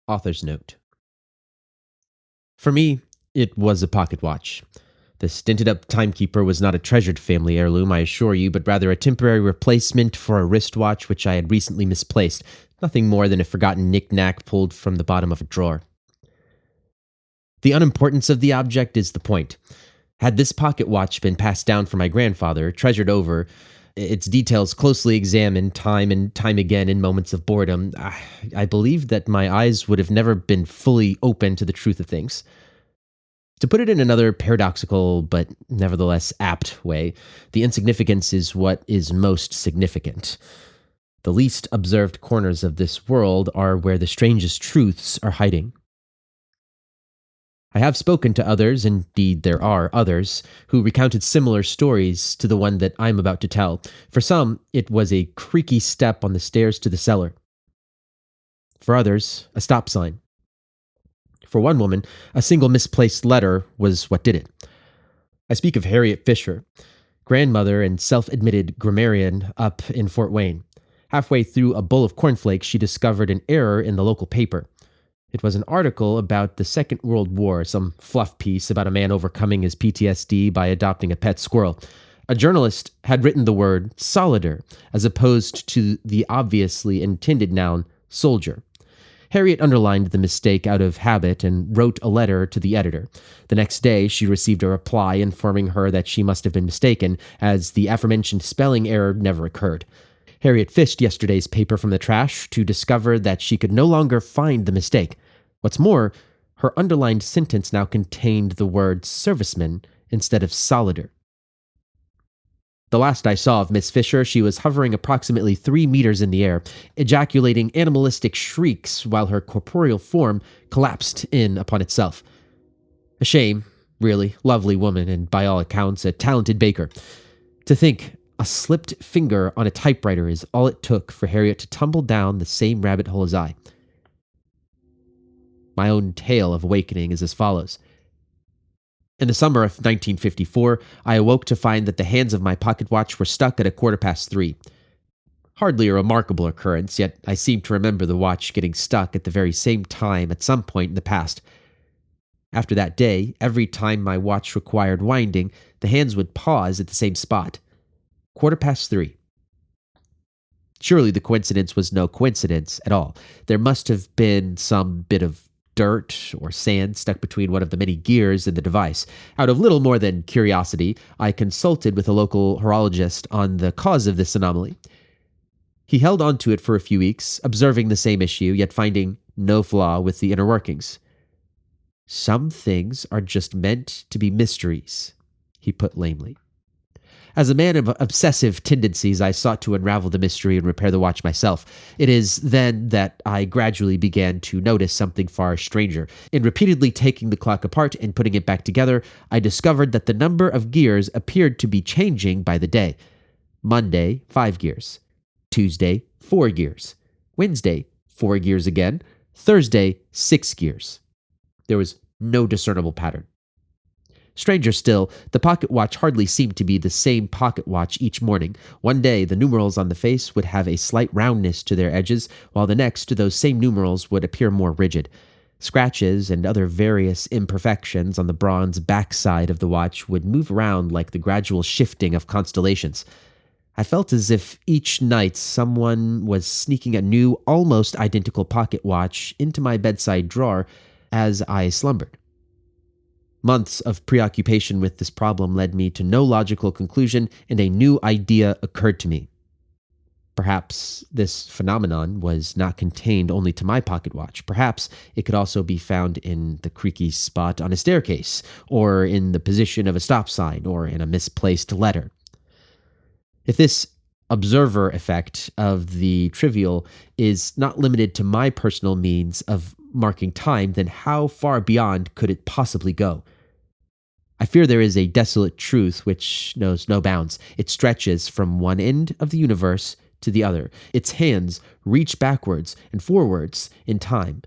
Author's note. For me, it was a pocket watch. The stinted-up timekeeper was not a treasured family heirloom, I assure you, but rather a temporary replacement for a wristwatch which I had recently misplaced, nothing more than a forgotten knick-knack pulled from the bottom of a drawer. The unimportance of the object is the point. Had this pocket watch been passed down from my grandfather, treasured over, its details closely examined time and time again in moments of boredom, I believe that my eyes would have never been fully open to the truth of things. To put it in another paradoxical but nevertheless apt way, the insignificance is what is most significant. The least observed corners of this world are where the strangest truths are hiding. I have spoken to others, indeed there are others, who recounted similar stories to the one that I am about to tell. For some, it was a creaky step on the stairs to the cellar. For others, a stop sign. For one woman, a single misplaced letter was what did it. I speak of Harriet Fisher, grandmother and self-admitted grammarian up in Fort Wayne. Halfway through a bowl of cornflakes, she discovered an error in the local paper. It was an article about the Second World War, some fluff piece about a man overcoming his PTSD by adopting a pet squirrel. A journalist had written the word solider as opposed to the obviously intended noun soldier. Harriet underlined the mistake out of habit and wrote a letter to the editor. The next day, she received a reply informing her that she must have been mistaken, as the aforementioned spelling error never occurred. Harriet fished yesterday's paper from the trash to discover that she could no longer find the mistake. What's more, her underlined sentence now contained the word serviceman instead of solider. The last I saw of Miss Fisher, she was hovering approximately 3 meters in the air, ejaculating animalistic shrieks while her corporeal form collapsed in upon itself. A shame, really, lovely woman, and by all accounts, a talented baker. To think, a slipped finger on a typewriter is all it took for Harriet to tumble down the same rabbit hole as I. My own tale of awakening is as follows. In the summer of 1954, I awoke to find that the hands of my pocket watch were stuck at 3:15. Hardly a remarkable occurrence, yet I seem to remember the watch getting stuck at the very same time at some point in the past. After that day, every time my watch required winding, the hands would pause at the same spot. 3:15. Surely the coincidence was no coincidence at all. There must have been some bit of dirt or sand stuck between one of the many gears in the device. Out of little more than curiosity, I consulted with a local horologist on the cause of this anomaly. He held on to it for a few weeks, observing the same issue, yet finding no flaw with the inner workings. Some things are just meant to be mysteries, he put lamely. As a man of obsessive tendencies, I sought to unravel the mystery and repair the watch myself. It is then that I gradually began to notice something far stranger. In repeatedly taking the clock apart and putting it back together, I discovered that the number of gears appeared to be changing by the day. Monday, 5 gears. Tuesday, 4 gears. Wednesday, 4 gears again. Thursday, 6 gears. There was no discernible pattern. Stranger still, the pocket watch hardly seemed to be the same pocket watch each morning. One day, the numerals on the face would have a slight roundness to their edges, while the next, those same numerals would appear more rigid. Scratches and other various imperfections on the bronze backside of the watch would move around like the gradual shifting of constellations. I felt as if each night someone was sneaking a new, almost identical pocket watch into my bedside drawer as I slumbered. Months of preoccupation with this problem led me to no logical conclusion, and a new idea occurred to me. Perhaps this phenomenon was not contained only to my pocket watch. Perhaps it could also be found in the creaky spot on a staircase, or in the position of a stop sign, or in a misplaced letter. If this observer effect of the trivial is not limited to my personal means of marking time, then how far beyond could it possibly go? I fear there is a desolate truth which knows no bounds. It stretches from one end of the universe to the other. Its hands reach backwards and forwards in time.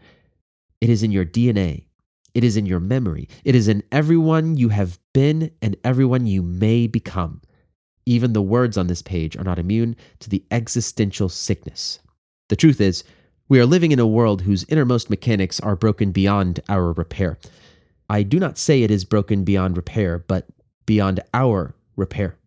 It is in your DNA. It is in your memory. It is in everyone you have been and everyone you may become. Even the words on this page are not immune to the existential sickness. The truth is, We are living in a world whose innermost mechanics are broken beyond our repair. I do not say it is broken beyond repair, but beyond our repair.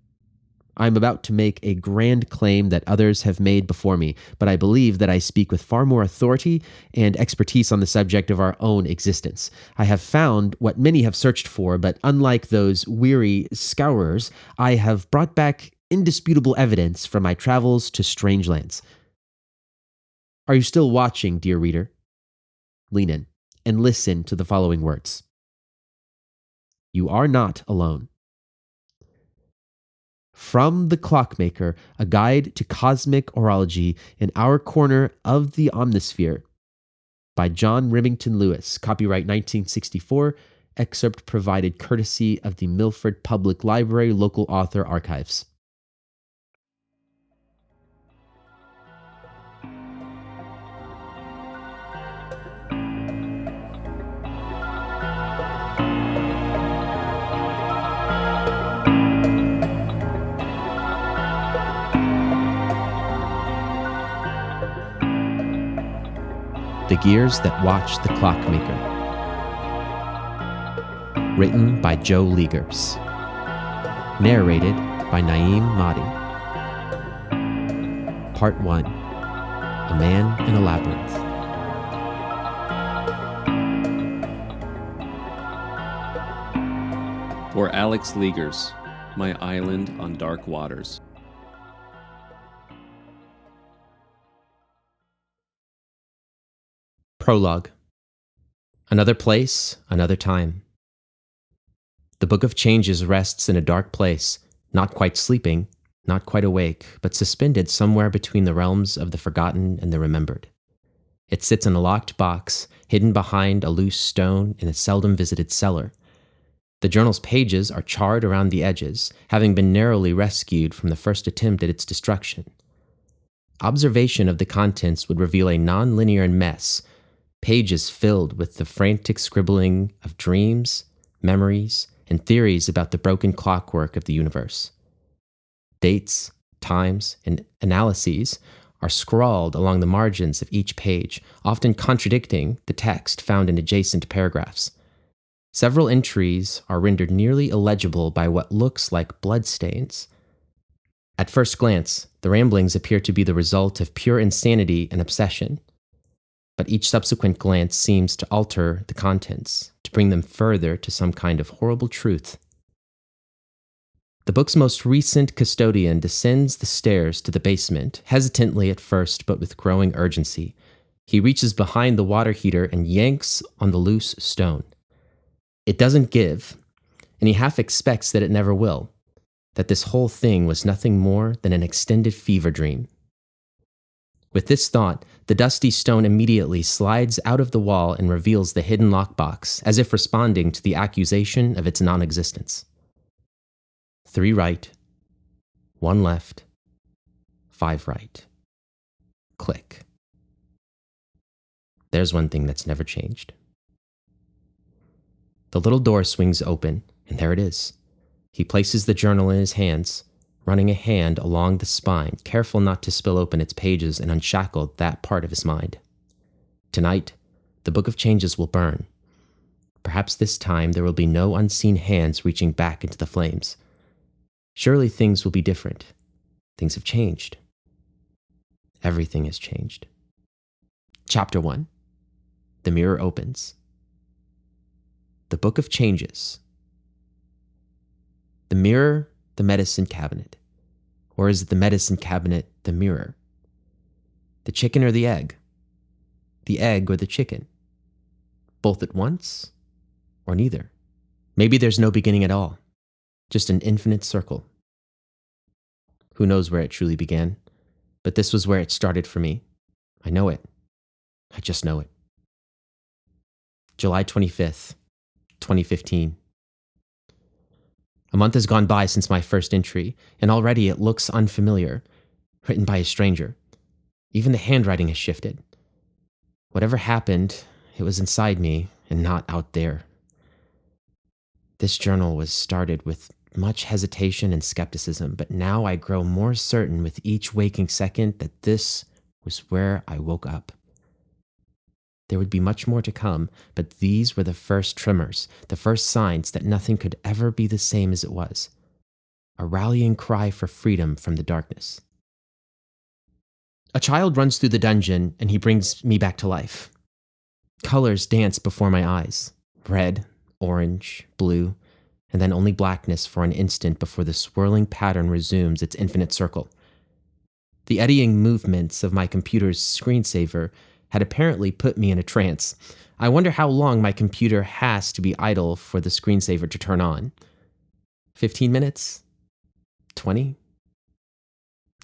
I am about to make a grand claim that others have made before me, but I believe that I speak with far more authority and expertise on the subject of our own existence. I have found what many have searched for, but unlike those weary scourers, I have brought back indisputable evidence from my travels to strange lands. Are you still watching, dear reader? Lean in and listen to the following words. You are not alone. From the Clockmaker, a guide to cosmic orology in our corner of the omnisphere, by John Remington Lewis, copyright 1964, excerpt provided courtesy of the Milford Public Library Local Author Archives. The Gears That Watch the Clockmaker. Written by Joe Luegers. Narrated by Naem Madi. Part 1. A Man in a Labyrinth. For Alex Luegers, My Island on Dark Waters. Prologue. Another place, another time. The Book of Changes rests in a dark place, not quite sleeping, not quite awake, but suspended somewhere between the realms of the forgotten and the remembered. It sits in a locked box, hidden behind a loose stone in a seldom visited cellar. The journal's pages are charred around the edges, having been narrowly rescued from the first attempt at its destruction. Observation of the contents would reveal a non-linear mess, pages filled with the frantic scribbling of dreams, memories, and theories about the broken clockwork of the universe. Dates, times, and analyses are scrawled along the margins of each page, often contradicting the text found in adjacent paragraphs. Several entries are rendered nearly illegible by what looks like bloodstains. At first glance, the ramblings appear to be the result of pure insanity and obsession. But each subsequent glance seems to alter the contents, to bring them further to some kind of horrible truth. The book's most recent custodian descends the stairs to the basement, hesitantly at first, but with growing urgency. He reaches behind the water heater and yanks on the loose stone. It doesn't give, and he half expects that it never will, that this whole thing was nothing more than an extended fever dream. With this thought, the dusty stone immediately slides out of the wall and reveals the hidden lockbox, as if responding to the accusation of its non-existence. 3 right, 1 left, 5 right. Click. There's one thing that's never changed. The little door swings open, and there it is. He places the journal in his hands, running a hand along the spine, careful not to spill open its pages and unshackle that part of his mind. Tonight, the Book of Changes will burn. Perhaps this time there will be no unseen hands reaching back into the flames. Surely things will be different. Things have changed. Everything has changed. Chapter 1. The mirror opens. The Book of Changes. The mirror, the medicine cabinet. Or is it the medicine cabinet, the mirror? The chicken or the egg? The egg or the chicken? Both at once? Or neither? Maybe there's no beginning at all. Just an infinite circle. Who knows where it truly began? But this was where it started for me. I know it. I just know it. July 25th, 2015. A month has gone by since my first entry, and already it looks unfamiliar, written by a stranger. Even the handwriting has shifted. Whatever happened, it was inside me and not out there. This journal was started with much hesitation and skepticism, but now I grow more certain with each waking second that this was where I woke up. There would be much more to come, but these were the first tremors, the first signs that nothing could ever be the same as it was. A rallying cry for freedom from the darkness. A child runs through the dungeon, and he brings me back to life. Colors dance before my eyes. Red, orange, blue, and then only blackness for an instant before the swirling pattern resumes its infinite circle. The eddying movements of my computer's screensaver had apparently put me in a trance. I wonder how long my computer has to be idle for the screensaver to turn on. 15 minutes? 20?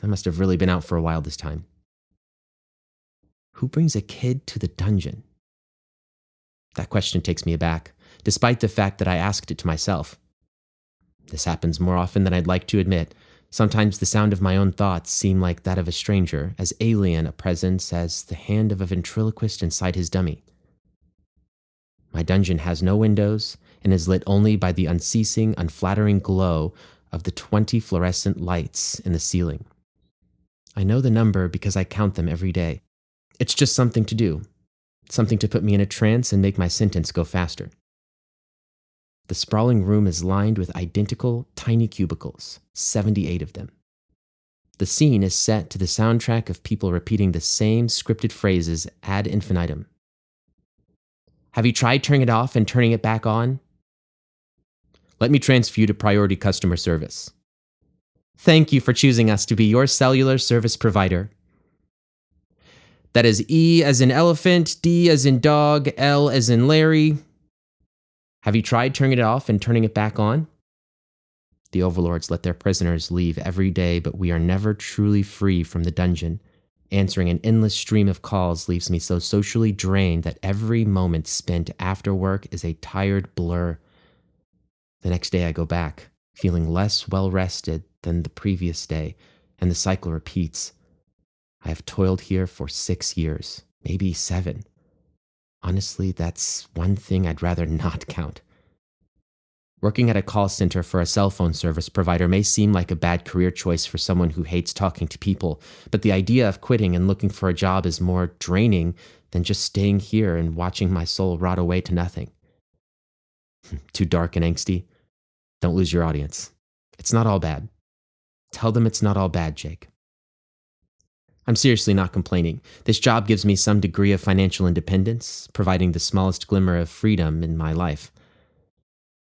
I must have really been out for a while this time. Who brings a kid to the dungeon? That question takes me aback, despite the fact that I asked it to myself. This happens more often than I'd like to admit. Sometimes the sound of my own thoughts seem like that of a stranger, as alien a presence as the hand of a ventriloquist inside his dummy. My dungeon has no windows and is lit only by the unceasing, unflattering glow of the 20 fluorescent lights in the ceiling. I know the number because I count them every day. It's just something to do, something to put me in a trance and make my sentence go faster. The sprawling room is lined with identical, tiny cubicles, 78 of them. The scene is set to the soundtrack of people repeating the same scripted phrases ad infinitum. Have you tried turning it off and turning it back on? Let me transfer you to priority customer service. Thank you for choosing us to be your cellular service provider. That is E as in elephant, D as in dog, L as in Larry. Have you tried turning it off and turning it back on? The overlords let their prisoners leave every day, but we are never truly free from the dungeon. Answering an endless stream of calls leaves me so socially drained that every moment spent after work is a tired blur. The next day I go back, feeling less well-rested than the previous day, and the cycle repeats. I have toiled here for 6 years, maybe 7. Honestly, that's one thing I'd rather not count. Working at a call center for a cell phone service provider may seem like a bad career choice for someone who hates talking to people, but the idea of quitting and looking for a job is more draining than just staying here and watching my soul rot away to nothing. Too dark and angsty? Don't lose your audience. It's not all bad. Tell them it's not all bad, Jake. I'm seriously not complaining. This job gives me some degree of financial independence, providing the smallest glimmer of freedom in my life.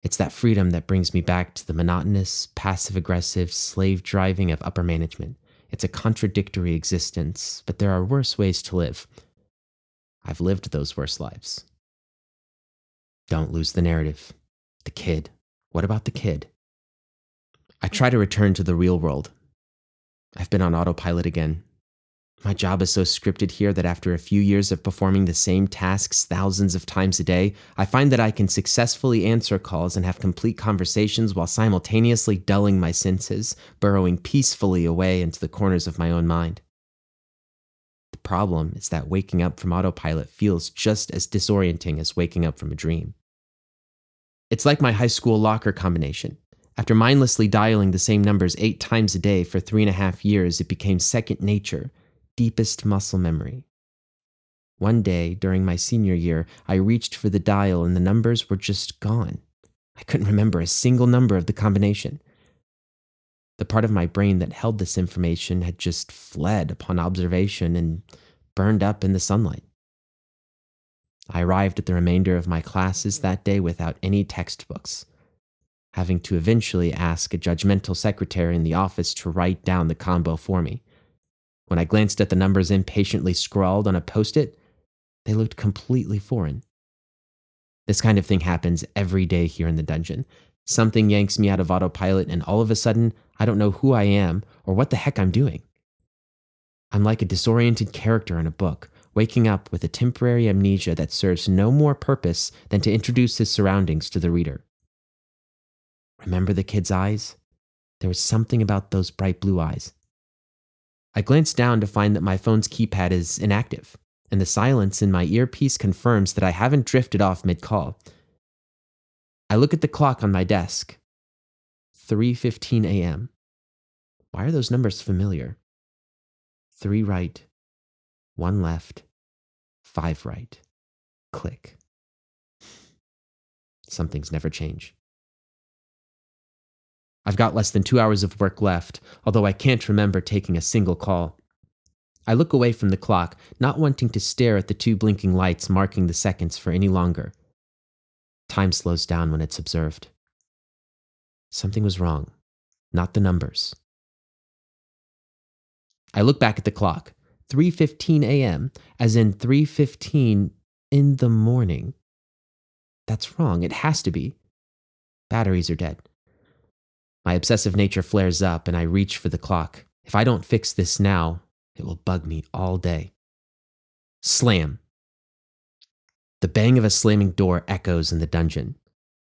It's that freedom that brings me back to the monotonous, passive-aggressive slave driving of upper management. It's a contradictory existence, but there are worse ways to live. I've lived those worse lives. Don't lose the narrative. The kid. What about the kid? I try to return to the real world. I've been on autopilot again. My job is so scripted here that after a few years of performing the same tasks thousands of times a day, I find that I can successfully answer calls and have complete conversations while simultaneously dulling my senses, burrowing peacefully away into the corners of my own mind. The problem is that waking up from autopilot feels just as disorienting as waking up from a dream. It's like my high school locker combination. After mindlessly dialing the same numbers 8 times a day for 3.5 years, it became second nature. Deepest muscle memory. One day, during my senior year, I reached for the dial and the numbers were just gone. I couldn't remember a single number of the combination. The part of my brain that held this information had just fled upon observation and burned up in the sunlight. I arrived at the remainder of my classes that day without any textbooks, having to eventually ask a judgmental secretary in the office to write down the combo for me. When I glanced at the numbers impatiently scrawled on a post-it, they looked completely foreign. This kind of thing happens every day here in the dungeon. Something yanks me out of autopilot, and all of a sudden, I don't know who I am or what the heck I'm doing. I'm like a disoriented character in a book, waking up with a temporary amnesia that serves no more purpose than to introduce his surroundings to the reader. Remember the kid's eyes? There was something about those bright blue eyes. I glanced down to find that my phone's keypad is inactive, and the silence in my earpiece confirms that I haven't drifted off mid-call. I look at the clock on my desk. 3:15 a.m. Why are those numbers familiar? 3 right, 1 left, 5 right. Click. Some things never change. I've got less than 2 hours of work left, although I can't remember taking a single call. I look away from the clock, not wanting to stare at the 2 blinking lights marking the seconds for any longer. Time slows down when it's observed. Something was wrong, not the numbers. I look back at the clock, 3:15 a.m., as in 3:15 in the morning. That's wrong, it has to be. Batteries are dead. My obsessive nature flares up and I reach for the clock. If I don't fix this now, it will bug me all day. Slam. The bang of a slamming door echoes in the dungeon.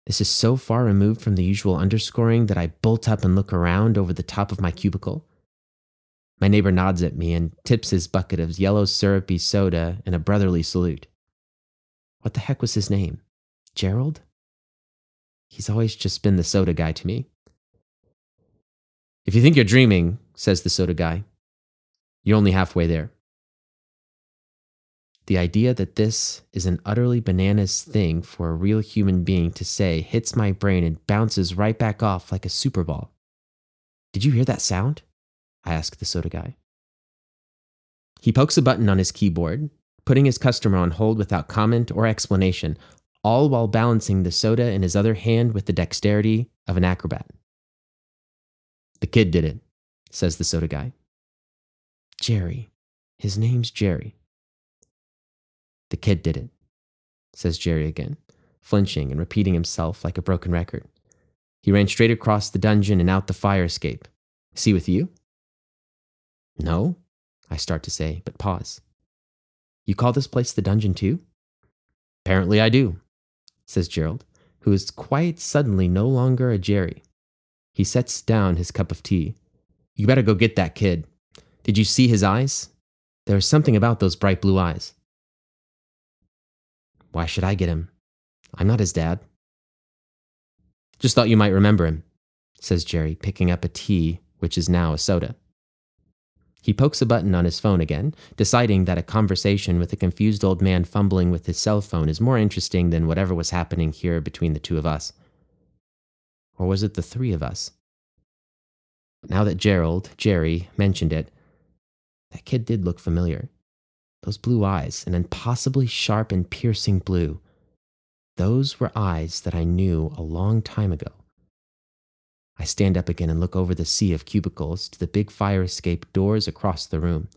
This is so far removed from the usual underscoring that I bolt up and look around over the top of my cubicle. My neighbor nods at me and tips his bucket of yellow syrupy soda in a brotherly salute. What the heck was his name? Gerald? He's always just been the soda guy to me. If you think you're dreaming, says the soda guy, you're only halfway there. The idea that this is an utterly bananas thing for a real human being to say hits my brain and bounces right back off like a super ball. Did you hear that sound? I ask the soda guy. He pokes a button on his keyboard, putting his customer on hold without comment or explanation, all while balancing the soda in his other hand with the dexterity of an acrobat. The kid did it, says the soda guy. Jerry. His name's Jerry. The kid did it, says Jerry again, flinching and repeating himself like a broken record. He ran straight across the dungeon and out the fire escape. Is he with you? No, I start to say, but pause. You call this place the dungeon too? Apparently I do, says Gerald, who is quite suddenly no longer a Jerry. He sets down his cup of tea. You better go get that kid. Did you see his eyes? There was something about those bright blue eyes. Why should I get him? I'm not his dad. Just thought you might remember him, says Jerry, picking up a tea, which is now a soda. He pokes a button on his phone again, deciding that a conversation with a confused old man fumbling with his cell phone is more interesting than whatever was happening here between the 2 of us. Or was it the 3 of us? Now that Jerry, mentioned it, that kid did look familiar. Those blue eyes, an impossibly sharp and piercing blue. Those were eyes that I knew a long time ago. I stand up again and look over the sea of cubicles to the big fire escape doors across the room.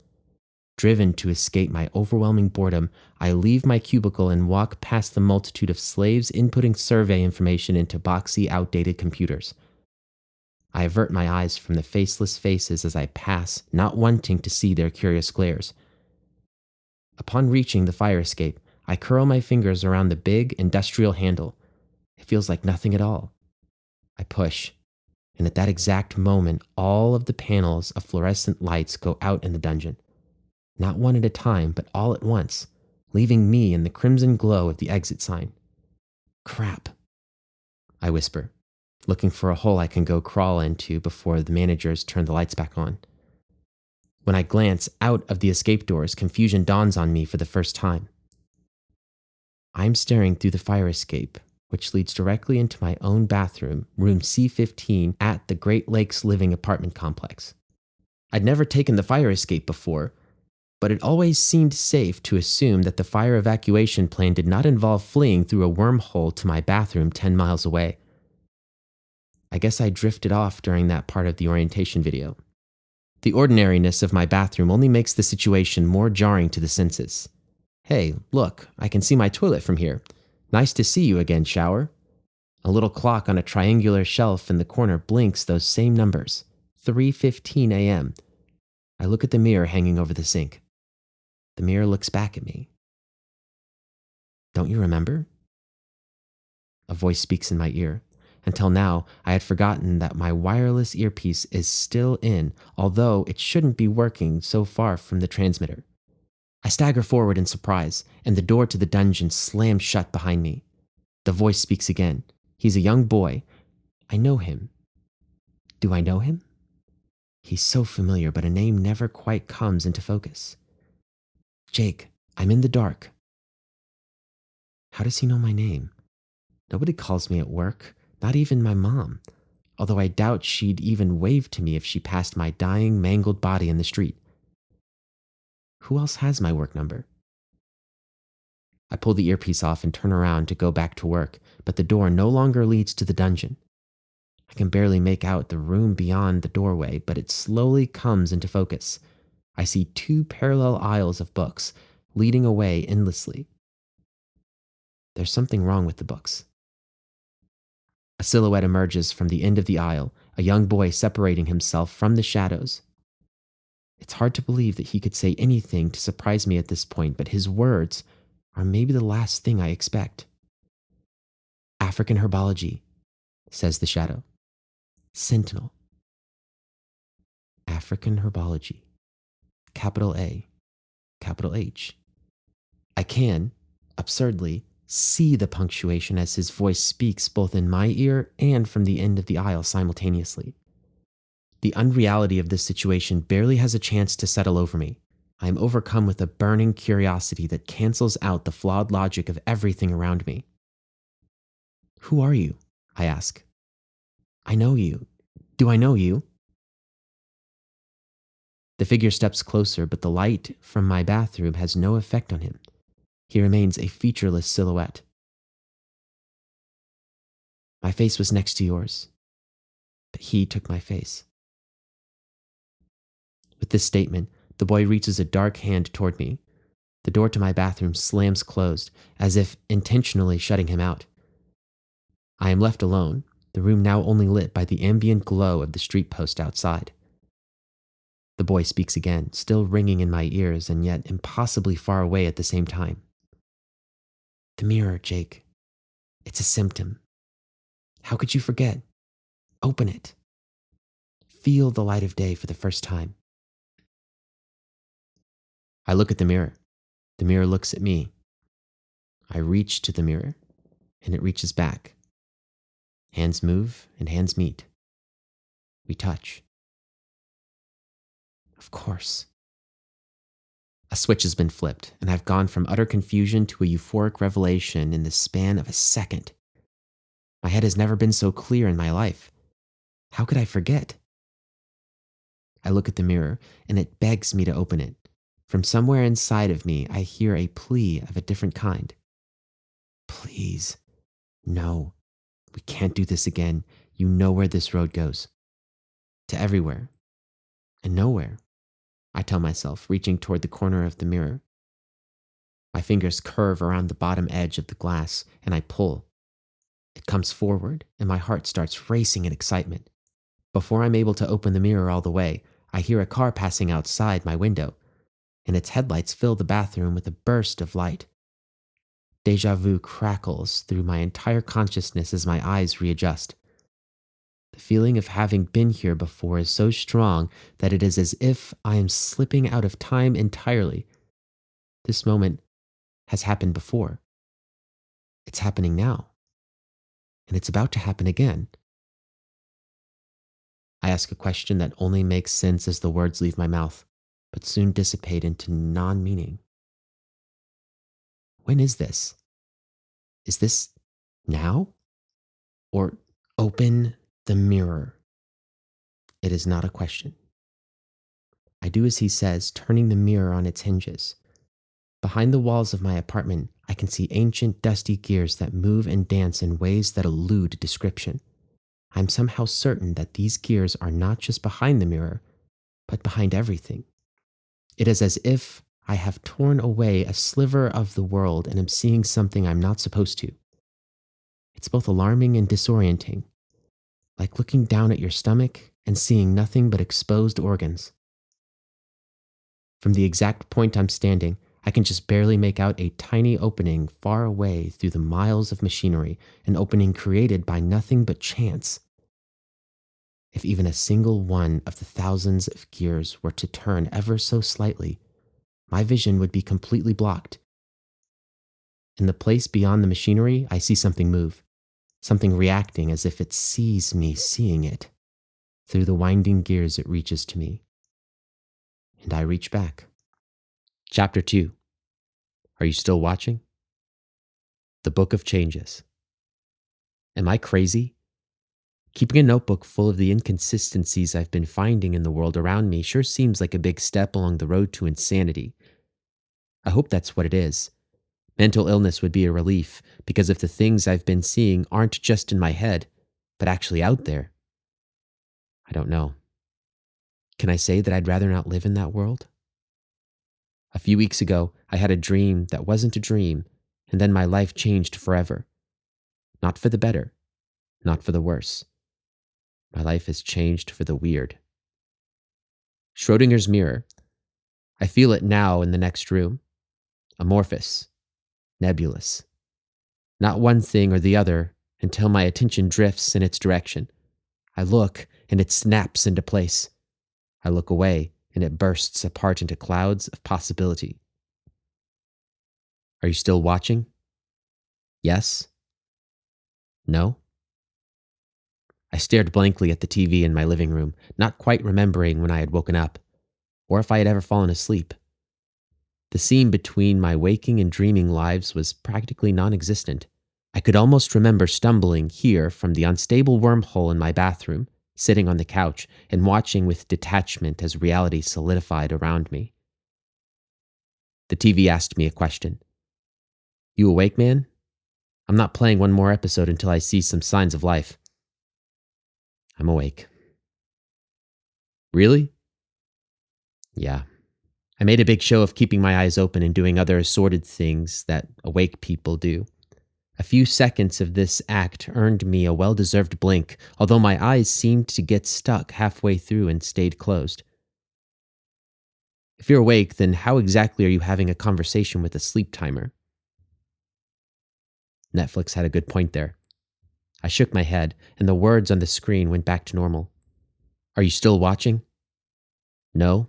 Driven to escape my overwhelming boredom, I leave my cubicle and walk past the multitude of slaves inputting survey information into boxy, outdated computers. I avert my eyes from the faceless faces as I pass, not wanting to see their curious glares. Upon reaching the fire escape, I curl my fingers around the big, industrial handle. It feels like nothing at all. I push, and at that exact moment, all of the panels of fluorescent lights go out in the dungeon. Not one at a time, but all at once, leaving me in the crimson glow of the exit sign. Crap, I whisper, looking for a hole I can go crawl into before the managers turn the lights back on. When I glance out of the escape doors, confusion dawns on me for the first time. I'm staring through the fire escape, which leads directly into my own bathroom, room C15 at the Great Lakes Living apartment complex. I'd never taken the fire escape before, but it always seemed safe to assume that the fire evacuation plan did not involve fleeing through a wormhole to my bathroom 10 miles away. I guess I drifted off during that part of the orientation video. The ordinariness of my bathroom only makes the situation more jarring to the senses. Hey, look, I can see my toilet from here. Nice to see you again, shower. A little clock on a triangular shelf in the corner blinks those same numbers, 3:15 a.m. I look at the mirror hanging over the sink. The mirror looks back at me. Don't you remember? A voice speaks in my ear. Until now, I had forgotten that my wireless earpiece is still in, although it shouldn't be working so far from the transmitter. I stagger forward in surprise, and the door to the dungeon slams shut behind me. The voice speaks again. He's a young boy. I know him. Do I know him? He's so familiar, but a name never quite comes into focus. Jake, I'm in the dark. How does he know my name? Nobody calls me at work, not even my mom, although I doubt she'd even wave to me if she passed my dying, mangled body in the street. Who else has my work number? I pull the earpiece off and turn around to go back to work, but the door no longer leads to the dungeon. I can barely make out the room beyond the doorway, but it slowly comes into focus. I see 2 parallel aisles of books leading away endlessly. There's something wrong with the books. A silhouette emerges from the end of the aisle, a young boy separating himself from the shadows. It's hard to believe that he could say anything to surprise me at this point, but his words are maybe the last thing I expect. African herbology, says the shadow. Sentinel. African herbology. Capital A, capital H. I can, absurdly, see the punctuation as his voice speaks both in my ear and from the end of the aisle simultaneously. The unreality of this situation barely has a chance to settle over me. I am overcome with a burning curiosity that cancels out the flawed logic of everything around me. Who are you? I ask. I know you. Do I know you? The figure steps closer, but the light from my bathroom has no effect on him. He remains a featureless silhouette. My face was next to yours, but he took my face. With this statement, the boy reaches a dark hand toward me. The door to my bathroom slams closed, as if intentionally shutting him out. I am left alone, the room now only lit by the ambient glow of the street post outside. The boy speaks again, still ringing in my ears and yet impossibly far away at the same time. The mirror, Jake. It's a symptom. How could you forget? Open it. Feel the light of day for the first time. I look at the mirror. The mirror looks at me. I reach to the mirror, and it reaches back. Hands move and hands meet. We touch. Of course. A switch has been flipped, and I've gone from utter confusion to a euphoric revelation in the span of a second. My head has never been so clear in my life. How could I forget? I look at the mirror, and it begs me to open it. From somewhere inside of me, I hear a plea of a different kind. Please. No. We can't do this again. You know where this road goes. To everywhere. And nowhere, I tell myself, reaching toward the corner of the mirror. My fingers curve around the bottom edge of the glass, and I pull. It comes forward, and my heart starts racing in excitement. Before I'm able to open the mirror all the way, I hear a car passing outside my window, and its headlights fill the bathroom with a burst of light. Deja vu crackles through my entire consciousness as my eyes readjust. The feeling of having been here before is so strong that it is as if I am slipping out of time entirely. This moment has happened before. It's happening now. And it's about to happen again. I ask a question that only makes sense as the words leave my mouth, but soon dissipate into non-meaning. When is this? Is this now? Or open the mirror? It is not a question. I do as he says, turning the mirror on its hinges. Behind the walls of my apartment, I can see ancient, dusty gears that move and dance in ways that elude description. I'm somehow certain that these gears are not just behind the mirror, but behind everything. It is as if I have torn away a sliver of the world and am seeing something I'm not supposed to. It's both alarming and disorienting, like looking down at your stomach and seeing nothing but exposed organs. From the exact point I'm standing, I can just barely make out a tiny opening far away through the miles of machinery, an opening created by nothing but chance. If even a single one of the thousands of gears were to turn ever so slightly, my vision would be completely blocked. In the place beyond the machinery, I see something move, something reacting as if it sees me seeing it. Through the winding gears, it reaches to me. And I reach back. Chapter 2. Are you still watching? The Book of Changes. Am I crazy? Keeping a notebook full of the inconsistencies I've been finding in the world around me sure seems like a big step along the road to insanity. I hope that's what it is. Mental illness would be a relief, because if the things I've been seeing aren't just in my head, but actually out there, I don't know. Can I say that I'd rather not live in that world? A few weeks ago, I had a dream that wasn't a dream, and then my life changed forever. Not for the better, not for the worse. My life has changed for the weird. Schrodinger's mirror. I feel it now in the next room. Amorphous, nebulous. Not one thing or the other until my attention drifts in its direction. I look and it snaps into place. I look away and it bursts apart into clouds of possibility. Are you still watching? Yes? No? I stared blankly at the TV in my living room, not quite remembering when I had woken up, or if I had ever fallen asleep. The seam between my waking and dreaming lives was practically non-existent. I could almost remember stumbling here from the unstable wormhole in my bathroom, sitting on the couch and watching with detachment as reality solidified around me. The TV asked me a question. You awake, man? I'm not playing one more episode until I see some signs of life. I'm awake. Really? Yeah. I made a big show of keeping my eyes open and doing other assorted things that awake people do. A few seconds of this act earned me a well-deserved blink, although my eyes seemed to get stuck halfway through and stayed closed. If you're awake, then how exactly are you having a conversation with a sleep timer? Netflix had a good point there. I shook my head, and the words on the screen went back to normal. Are you still watching? No?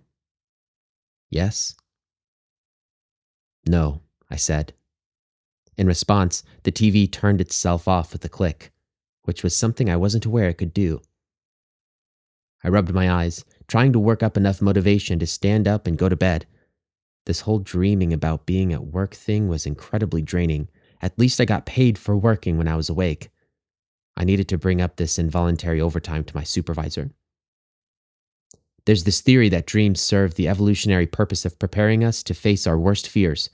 Yes? No, I said. In response, the TV turned itself off with a click, which was something I wasn't aware it could do. I rubbed my eyes, trying to work up enough motivation to stand up and go to bed. This whole dreaming about being at work thing was incredibly draining. At least I got paid for working when I was awake. I needed to bring up this involuntary overtime to my supervisor. There's this theory that dreams serve the evolutionary purpose of preparing us to face our worst fears.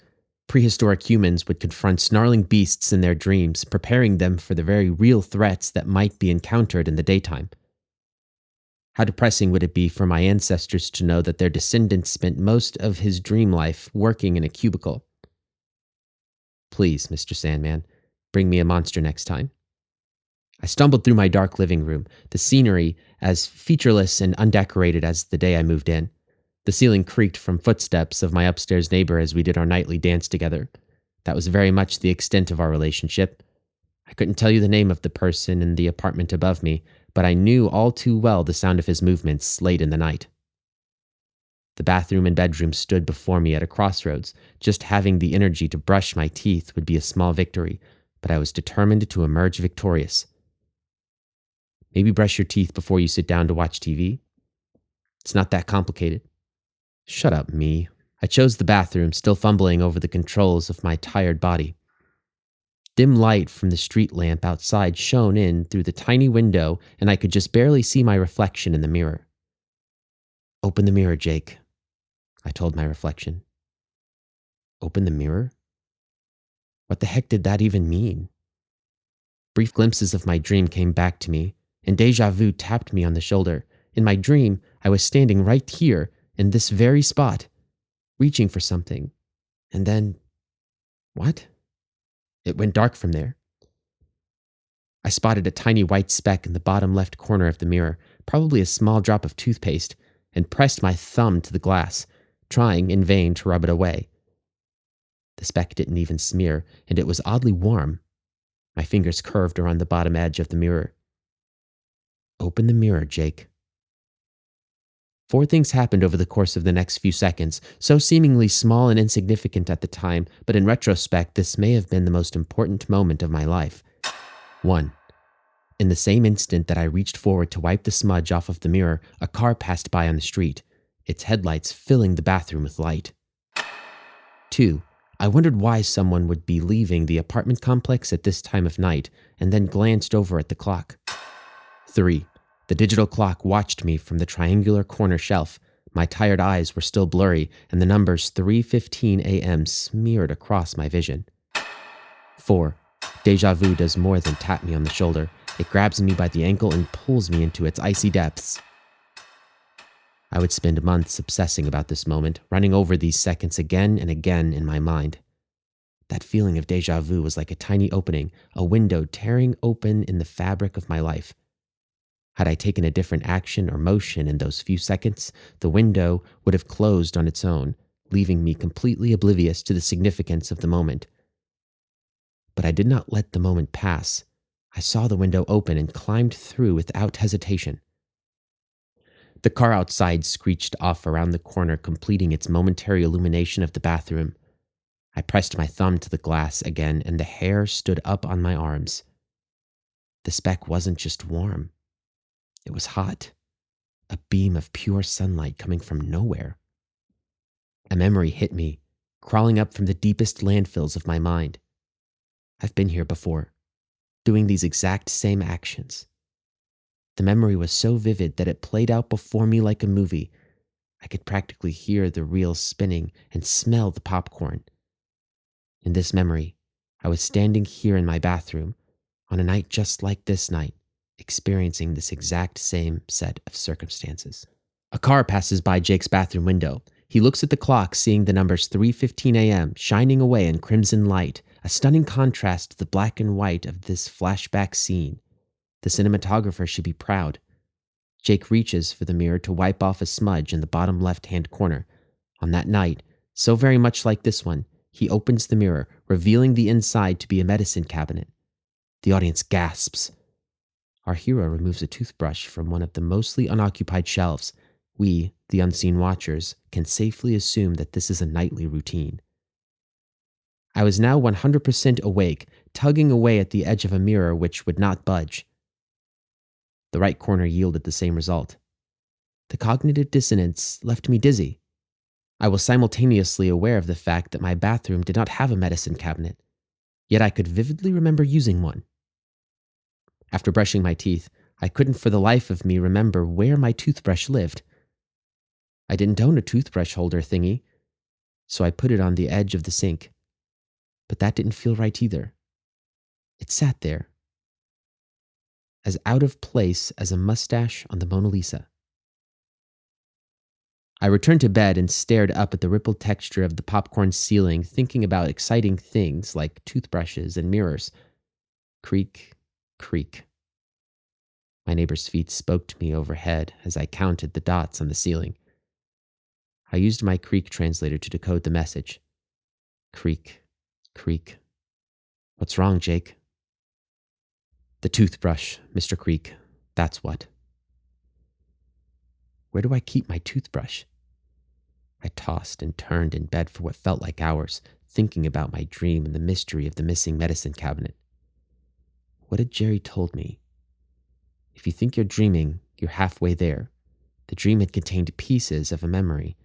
Prehistoric humans would confront snarling beasts in their dreams, preparing them for the very real threats that might be encountered in the daytime. How depressing would it be for my ancestors to know that their descendant spent most of his dream life working in a cubicle? Please, Mr. Sandman, bring me a monster next time. I stumbled through my dark living room, the scenery as featureless and undecorated as the day I moved in. The ceiling creaked from footsteps of my upstairs neighbor as we did our nightly dance together. That was very much the extent of our relationship. I couldn't tell you the name of the person in the apartment above me, but I knew all too well the sound of his movements late in the night. The bathroom and bedroom stood before me at a crossroads. Just having the energy to brush my teeth would be a small victory, but I was determined to emerge victorious. Maybe brush your teeth before you sit down to watch TV. It's not that complicated. Shut up, me. I chose the bathroom, still fumbling over the controls of my tired body. Dim light from the street lamp outside shone in through the tiny window, and I could just barely see my reflection in the mirror. Open the mirror, Jake, I told my reflection. Open the mirror? What the heck did that even mean? Brief glimpses of my dream came back to me, and deja vu tapped me on the shoulder. In my dream, I was standing right here, in this very spot, reaching for something. And then, what? It went dark from there. I spotted a tiny white speck in the bottom left corner of the mirror, probably a small drop of toothpaste, and pressed my thumb to the glass, trying in vain to rub it away. The speck didn't even smear, and it was oddly warm. My fingers curved around the bottom edge of the mirror. Open the mirror, Jake. 4 things happened over the course of the next few seconds, so seemingly small and insignificant at the time, but in retrospect, this may have been the most important moment of my life. 1. In the same instant that I reached forward to wipe the smudge off of the mirror, a car passed by on the street, its headlights filling the bathroom with light. 2. I wondered why someone would be leaving the apartment complex at this time of night, and then glanced over at the clock. 3. The digital clock watched me from the triangular corner shelf. My tired eyes were still blurry, and the numbers 3:15 a.m. smeared across my vision. 4. Deja vu does more than tap me on the shoulder. It grabs me by the ankle and pulls me into its icy depths. I would spend months obsessing about this moment, running over these seconds again and again in my mind. That feeling of deja vu was like a tiny opening, a window tearing open in the fabric of my life. Had I taken a different action or motion in those few seconds, the window would have closed on its own, leaving me completely oblivious to the significance of the moment. But I did not let the moment pass. I saw the window open and climbed through without hesitation. The car outside screeched off around the corner, completing its momentary illumination of the bathroom. I pressed my thumb to the glass again, and the hair stood up on my arms. The speck wasn't just warm. It was hot. A beam of pure sunlight coming from nowhere. A memory hit me, crawling up from the deepest landfills of my mind. I've been here before, doing these exact same actions. The memory was so vivid that it played out before me like a movie. I could practically hear the reel spinning and smell the popcorn. In this memory, I was standing here in my bathroom on a night just like this night, experiencing this exact same set of circumstances. A car passes by Jake's bathroom window. He looks at the clock, seeing the numbers 3:15 a.m. shining away in crimson light, a stunning contrast to the black and white of this flashback scene. The cinematographer should be proud. Jake reaches for the mirror to wipe off a smudge in the bottom left-hand corner. On that night, so very much like this one, he opens the mirror, revealing the inside to be a medicine cabinet. The audience gasps. Our hero removes a toothbrush from one of the mostly unoccupied shelves. We, the unseen watchers, can safely assume that this is a nightly routine. I was now 100% awake, tugging away at the edge of a mirror which would not budge. The right corner yielded the same result. The cognitive dissonance left me dizzy. I was simultaneously aware of the fact that my bathroom did not have a medicine cabinet, yet I could vividly remember using one. After brushing my teeth, I couldn't for the life of me remember where my toothbrush lived. I didn't own a toothbrush holder thingy, so I put it on the edge of the sink. But that didn't feel right either. It sat there, as out of place as a mustache on the Mona Lisa. I returned to bed and stared up at the rippled texture of the popcorn ceiling, thinking about exciting things like toothbrushes and mirrors. Creak, creak. My neighbor's feet spoke to me overhead as I counted the dots on the ceiling. I used my creak translator to decode the message. Creak, creak. What's wrong, Jake? The toothbrush, Mr. Creak. That's what. Where do I keep my toothbrush? I tossed and turned in bed for what felt like hours, thinking about my dream and the mystery of the missing medicine cabinet. What had Jerry told me? If you think you're dreaming, you're halfway there. The dream had contained pieces of a memory,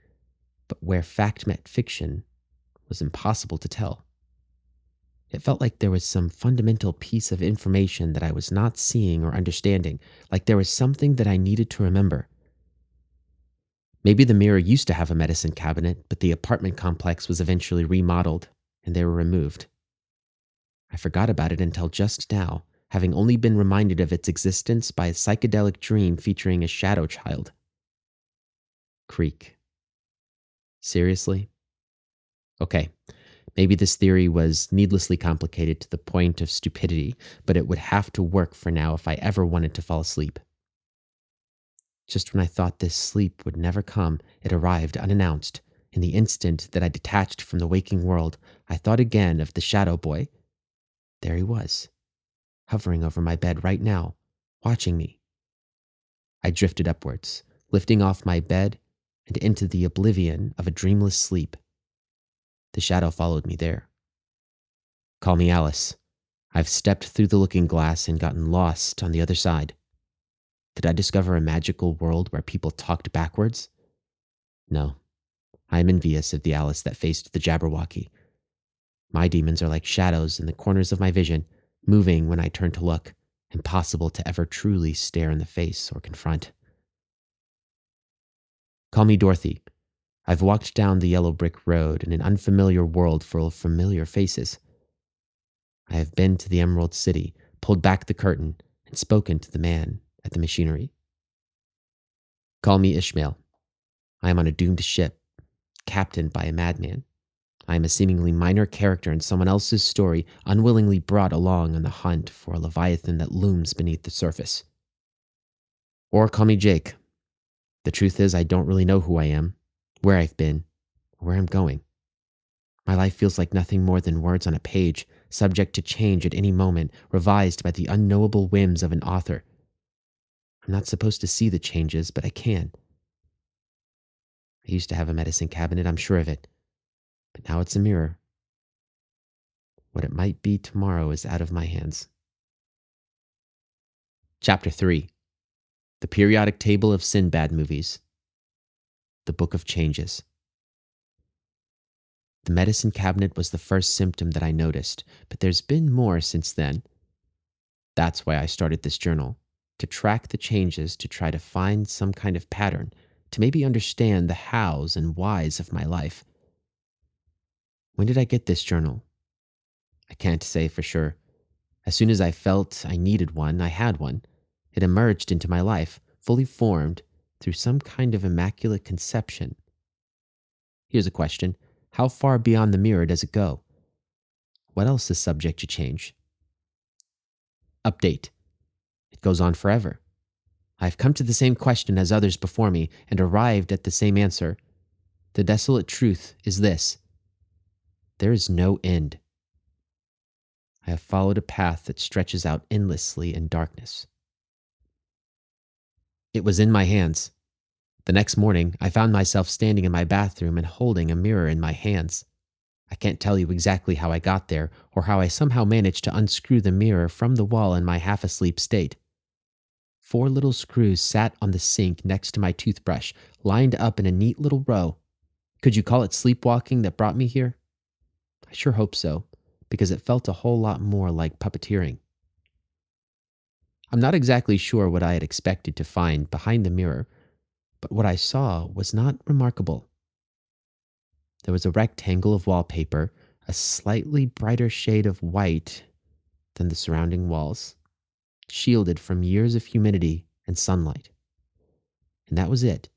but where fact met fiction was impossible to tell. It felt like there was some fundamental piece of information that I was not seeing or understanding, like there was something that I needed to remember. Maybe the mirror used to have a medicine cabinet, but the apartment complex was eventually remodeled, and they were removed. I forgot about it until just now, having only been reminded of its existence by a psychedelic dream featuring a shadow child. Creak. Seriously? Okay, maybe this theory was needlessly complicated to the point of stupidity, but it would have to work for now if I ever wanted to fall asleep. Just when I thought this sleep would never come, it arrived unannounced. In the instant that I detached from the waking world, I thought again of the shadow boy. There he was, hovering over my bed right now, watching me. I drifted upwards, lifting off my bed and into the oblivion of a dreamless sleep. The shadow followed me there. Call me Alice. I've stepped through the looking glass and gotten lost on the other side. Did I discover a magical world where people talked backwards? No. I am envious of the Alice that faced the Jabberwocky. My demons are like shadows in the corners of my vision, moving when I turn to look, impossible to ever truly stare in the face or confront. Call me Dorothy. I've walked down the yellow brick road in an unfamiliar world full of familiar faces. I have been to the Emerald City, pulled back the curtain, and spoken to the man at the machinery. Call me Ishmael. I am on a doomed ship, captained by a madman. I am a seemingly minor character in someone else's story, unwillingly brought along on the hunt for a leviathan that looms beneath the surface. Or call me Jake. The truth is, I don't really know who I am, where I've been, or where I'm going. My life feels like nothing more than words on a page, subject to change at any moment, revised by the unknowable whims of an author. I'm not supposed to see the changes, but I can. I used to have a medicine cabinet, I'm sure of it. But now it's a mirror. What it might be tomorrow is out of my hands. Chapter 3. The Periodic Table of Sinbad Movies. The Book of Changes. The medicine cabinet was the first symptom that I noticed, but there's been more since then. That's why I started this journal, to track the changes, to try to find some kind of pattern, to maybe understand the hows and whys of my life. When did I get this journal? I can't say for sure. As soon as I felt I needed one, I had one. It emerged into my life, fully formed through some kind of immaculate conception. Here's a question. How far beyond the mirror does it go? What else is subject to change? Update. It goes on forever. I've come to the same question as others before me and arrived at the same answer. The desolate truth is this. There is no end. I have followed a path that stretches out endlessly in darkness. It was in my hands. The next morning, I found myself standing in my bathroom and holding a mirror in my hands. I can't tell you exactly how I got there or how I somehow managed to unscrew the mirror from the wall in my half-asleep state. 4 little screws sat on the sink next to my toothbrush, lined up in a neat little row. Could you call it sleepwalking that brought me here? I sure hope so, because it felt a whole lot more like puppeteering. I'm not exactly sure what I had expected to find behind the mirror, but what I saw was not remarkable. There was a rectangle of wallpaper, a slightly brighter shade of white than the surrounding walls, shielded from years of humidity and sunlight. And that was it.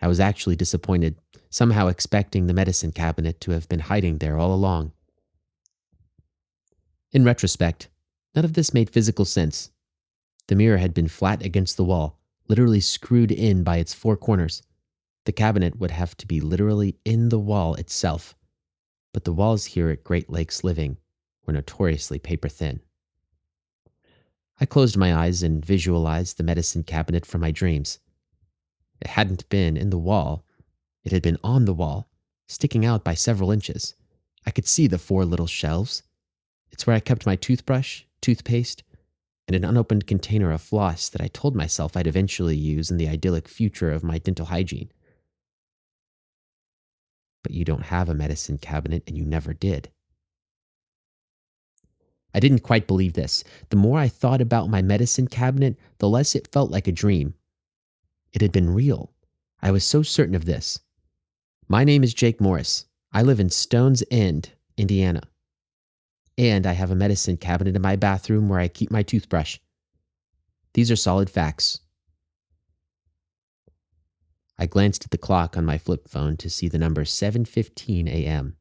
I was actually disappointed, somehow expecting the medicine cabinet to have been hiding there all along. In retrospect, none of this made physical sense. The mirror had been flat against the wall, literally screwed in by its 4 corners. The cabinet would have to be literally in the wall itself. But the walls here at Great Lakes Living were notoriously paper-thin. I closed my eyes and visualized the medicine cabinet from my dreams. It hadn't been in the wall. It had been on the wall, sticking out by several inches. I could see the 4 little shelves. It's where I kept my toothbrush, toothpaste, and an unopened container of floss that I told myself I'd eventually use in the idyllic future of my dental hygiene. But you don't have a medicine cabinet, and you never did. I didn't quite believe this. The more I thought about my medicine cabinet, the less it felt like a dream. It had been real. I was so certain of this. My name is Jake Morris. I live in Stone's End, Indiana. And I have a medicine cabinet in my bathroom where I keep my toothbrush. These are solid facts. I glanced at the clock on my flip phone to see the number 7:15 a.m.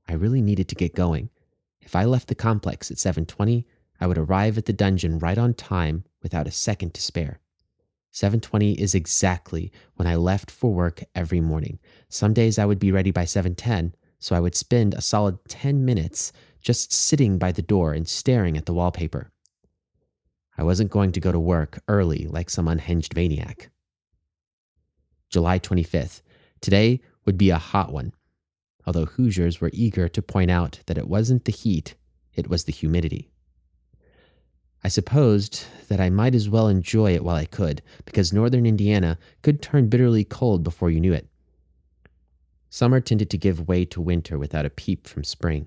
I really needed to get going. If I left the complex at 7:20, I would arrive at the dungeon right on time without a second to spare. 7:20 is exactly when I left for work every morning. Some days I would be ready by 7:10, so I would spend a solid 10 minutes just sitting by the door and staring at the wallpaper. I wasn't going to go to work early like some unhinged maniac. July 25th. Today would be a hot one, although Hoosiers were eager to point out that it wasn't the heat, it was the humidity. I supposed that I might as well enjoy it while I could, because northern Indiana could turn bitterly cold before you knew it. Summer tended to give way to winter without a peep from spring.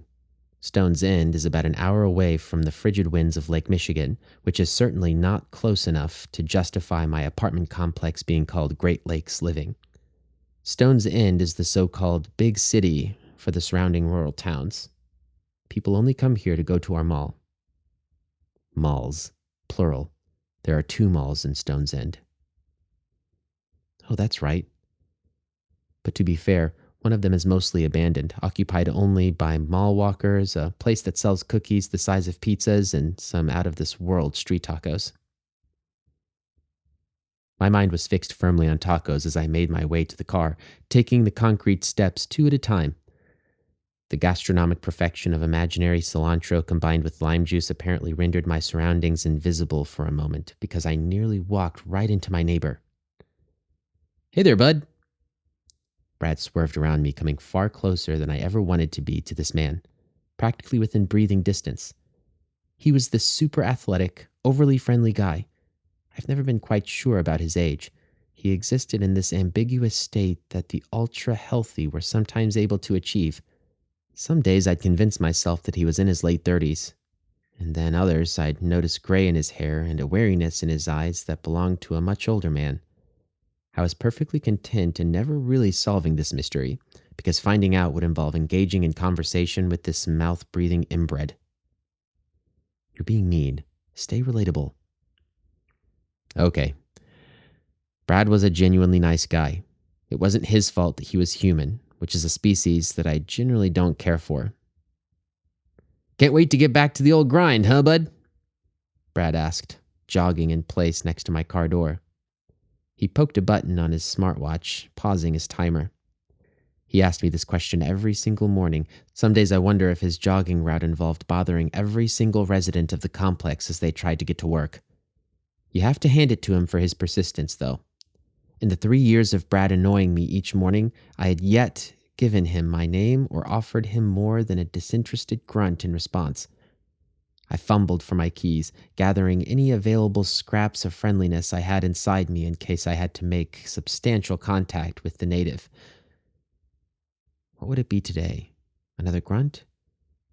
Stone's End is about an hour away from the frigid winds of Lake Michigan, which is certainly not close enough to justify my apartment complex being called Great Lakes Living. Stone's End is the so-called big city for the surrounding rural towns. People only come here to go to our mall. Malls, plural. There are 2 malls in Stone's End. Oh, that's right. But to be fair, one of them is mostly abandoned, occupied only by mall walkers, a place that sells cookies the size of pizzas, and some out-of-this-world street tacos. My mind was fixed firmly on tacos as I made my way to the car, taking the concrete steps 2 at a time. The gastronomic perfection of imaginary cilantro combined with lime juice apparently rendered my surroundings invisible for a moment because I nearly walked right into my neighbor. "Hey there, bud." Brad swerved around me, coming far closer than I ever wanted to be to this man, practically within breathing distance. He was this super athletic, overly friendly guy. I've never been quite sure about his age. He existed in this ambiguous state that the ultra-healthy were sometimes able to achieve. Some days I'd convince myself that he was in his late 30s, and then others I'd notice gray in his hair and a wariness in his eyes that belonged to a much older man. I was perfectly content and never really solving this mystery, because finding out would involve engaging in conversation with this mouth-breathing inbred. "You're being mean. Stay relatable." Okay. Brad was a genuinely nice guy. It wasn't his fault that he was human, which is a species that I generally don't care for. "Can't wait to get back to the old grind, huh, bud?" Brad asked, jogging in place next to my car door. He poked a button on his smartwatch, pausing his timer. He asked me this question every single morning. Some days I wonder if his jogging route involved bothering every single resident of the complex as they tried to get to work. You have to hand it to him for his persistence, though. In the 3 years of Brad annoying me each morning, I had yet given him my name or offered him more than a disinterested grunt in response. I fumbled for my keys, gathering any available scraps of friendliness I had inside me in case I had to make substantial contact with the native. What would it be today? Another grunt?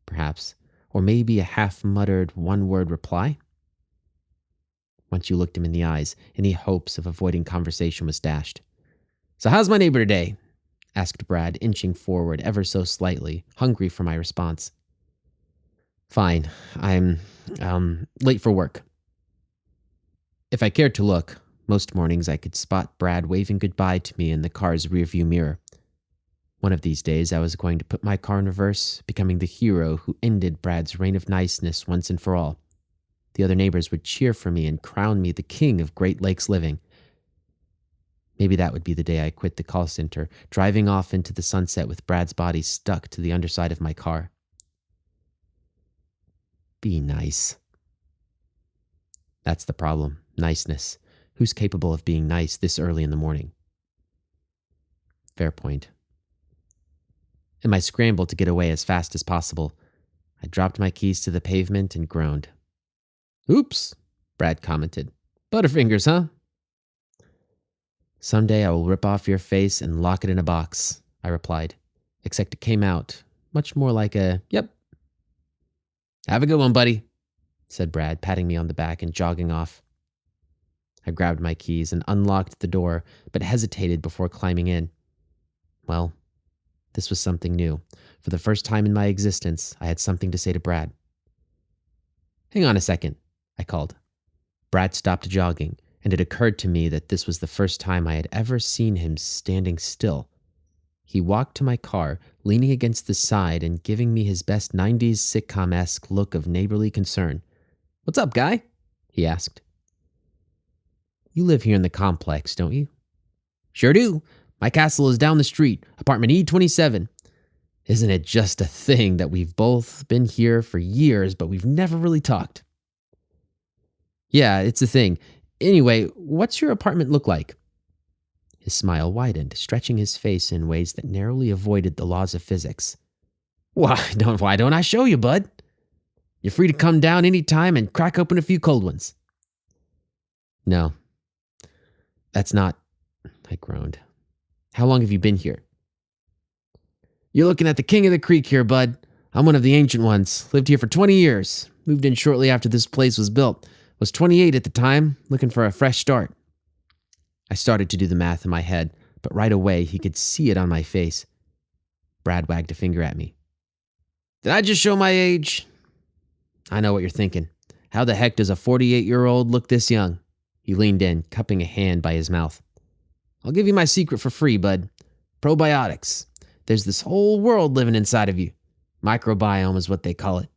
Perhaps. Or maybe a half-muttered one-word reply? Once you looked him in the eyes, any hopes of avoiding conversation was dashed. "So how's my neighbor today?" asked Brad, inching forward ever so slightly, hungry for my response. "Fine. I'm, late for work." If I cared to look, most mornings I could spot Brad waving goodbye to me in the car's rearview mirror. One of these days I was going to put my car in reverse, becoming the hero who ended Brad's reign of niceness once and for all. The other neighbors would cheer for me and crown me the king of Great Lakes Living. Maybe that would be the day I quit the call center, driving off into the sunset with Brad's body stuck to the underside of my car. Be nice. That's the problem. Niceness. Who's capable of being nice this early in the morning? Fair point. In my scramble to get away as fast as possible, I dropped my keys to the pavement and groaned. "Oops," Brad commented. "Butterfingers, huh?" "Someday I will rip off your face and lock it in a box," I replied, except it came out much more like a, "Yep." "Have a good one, buddy," said Brad, patting me on the back and jogging off. I grabbed my keys and unlocked the door, but hesitated before climbing in. Well, this was something new. For the first time in my existence, I had something to say to Brad. "Hang on a second," I called. Brad stopped jogging, and it occurred to me that this was the first time I had ever seen him standing still. He walked to my car, leaning against the side and giving me his best 90s sitcom-esque look of neighborly concern. "What's up, guy?" he asked. "You live here in the complex, don't you?" "Sure do. My castle is down the street, apartment E27. Isn't it just a thing that we've both been here for years, but we've never really talked?" "Yeah, it's a thing. Anyway, what's your apartment look like?" His smile widened, stretching his face in ways that narrowly avoided the laws of physics. Why don't I show you, bud? You're free to come down any time and crack open a few cold ones." "No, that's not," I groaned. "How long have you been here?" You're looking at the king of the creek here, bud. I'm one of the ancient ones. Lived here for 20 years. Moved in shortly after this place was built. Was 28 at the time, looking for a fresh start. I started to do the math in my head, but right away he could see it on my face. Brad wagged a finger at me. Did I just show my age? I know what you're thinking. How the heck does a 48-year-old look this young? He leaned in, cupping a hand by his mouth. I'll give you my secret for free, bud. Probiotics. There's this whole world living inside of you. Microbiome is what they call it.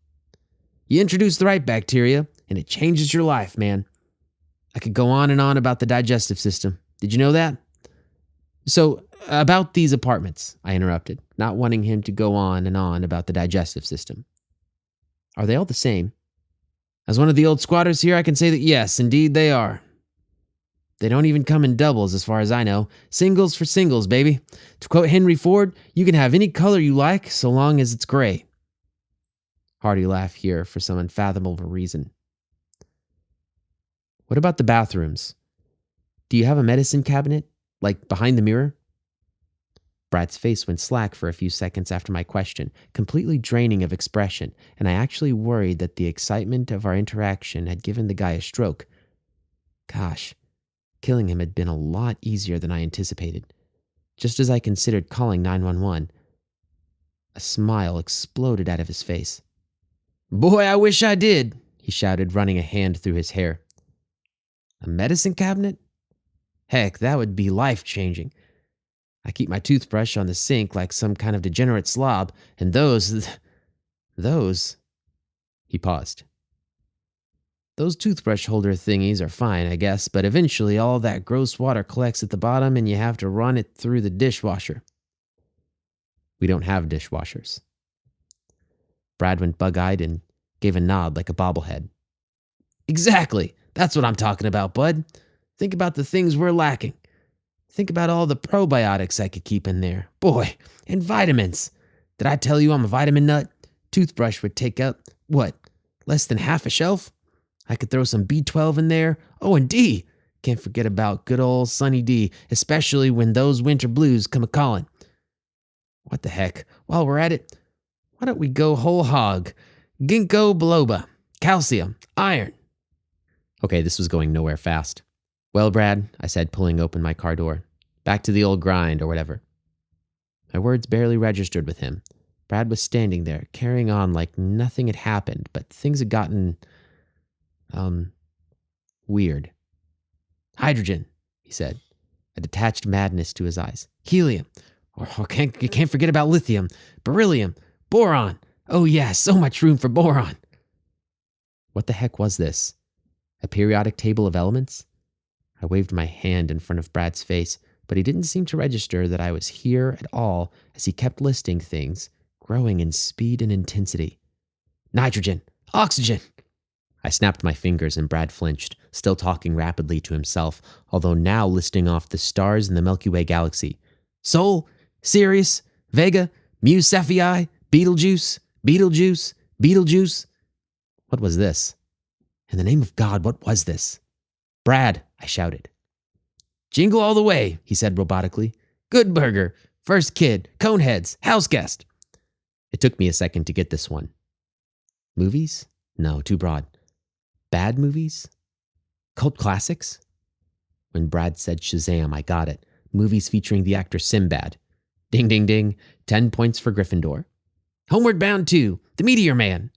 You introduce the right bacteria, and it changes your life, man. I could go on and on about the digestive system. Did you know that? So, about these apartments, I interrupted, not wanting him to go on and on about the digestive system. Are they all the same? As one of the old squatters here, I can say that yes, indeed they are. They don't even come in doubles as far as I know. Singles for singles, baby. To quote Henry Ford, you can have any color you like so long as it's gray. Hearty laugh here for some unfathomable reason. What about the bathrooms? Do you have a medicine cabinet, like behind the mirror? Brad's face went slack for a few seconds after my question, completely draining of expression, and I actually worried that the excitement of our interaction had given the guy a stroke. Gosh, killing him had been a lot easier than I anticipated. Just as I considered calling 911, a smile exploded out of his face. Boy, I wish I did, he shouted, running a hand through his hair. A medicine cabinet? Heck, that would be life-changing. I keep my toothbrush on the sink like some kind of degenerate slob, and those... He paused. Those toothbrush holder thingies are fine, I guess, but eventually all that gross water collects at the bottom and you have to run it through the dishwasher. We don't have dishwashers. Brad went bug-eyed and gave a nod like a bobblehead. Exactly. That's what I'm talking about, bud. Think about the things we're lacking. Think about all the probiotics I could keep in there. Boy, and vitamins. Did I tell you I'm a vitamin nut? Toothbrush would take up, what, less than half a shelf? I could throw some B12 in there. Oh, and D. Can't forget about good old Sunny D, especially when those winter blues come a-calling. What the heck? While we're at it, why don't we go whole hog? Ginkgo biloba, calcium, iron. Okay, this was going nowhere fast. Well, Brad, I said, pulling open my car door. Back to the old grind or whatever. My words barely registered with him. Brad was standing there, carrying on like nothing had happened, but things had gotten... weird. Hydrogen, he said, a detached madness to his eyes. Helium. Or you can't forget about lithium, beryllium, boron. Oh yeah, so much room for boron. What the heck was this? A periodic table of elements? I waved my hand in front of Brad's face, but he didn't seem to register that I was here at all as he kept listing things, growing in speed and intensity. Nitrogen, oxygen. I snapped my fingers and Brad flinched, still talking rapidly to himself, although now listing off the stars in the Milky Way galaxy. Sol, Sirius, Vega, Mu Cephei, Betelgeuse, Betelgeuse, Betelgeuse. What was this? In the name of God, what was this? Brad, I shouted. Jingle all the way, he said robotically. Good burger, first kid, coneheads, house guest. It took me a second to get this one. Movies? No, too broad. Bad movies? Cult classics? When Brad said Shazam, I got it. Movies featuring the actor Sinbad. Ding, ding, ding. 10 points for Gryffindor. Homeward Bound 2, The Meteor Man.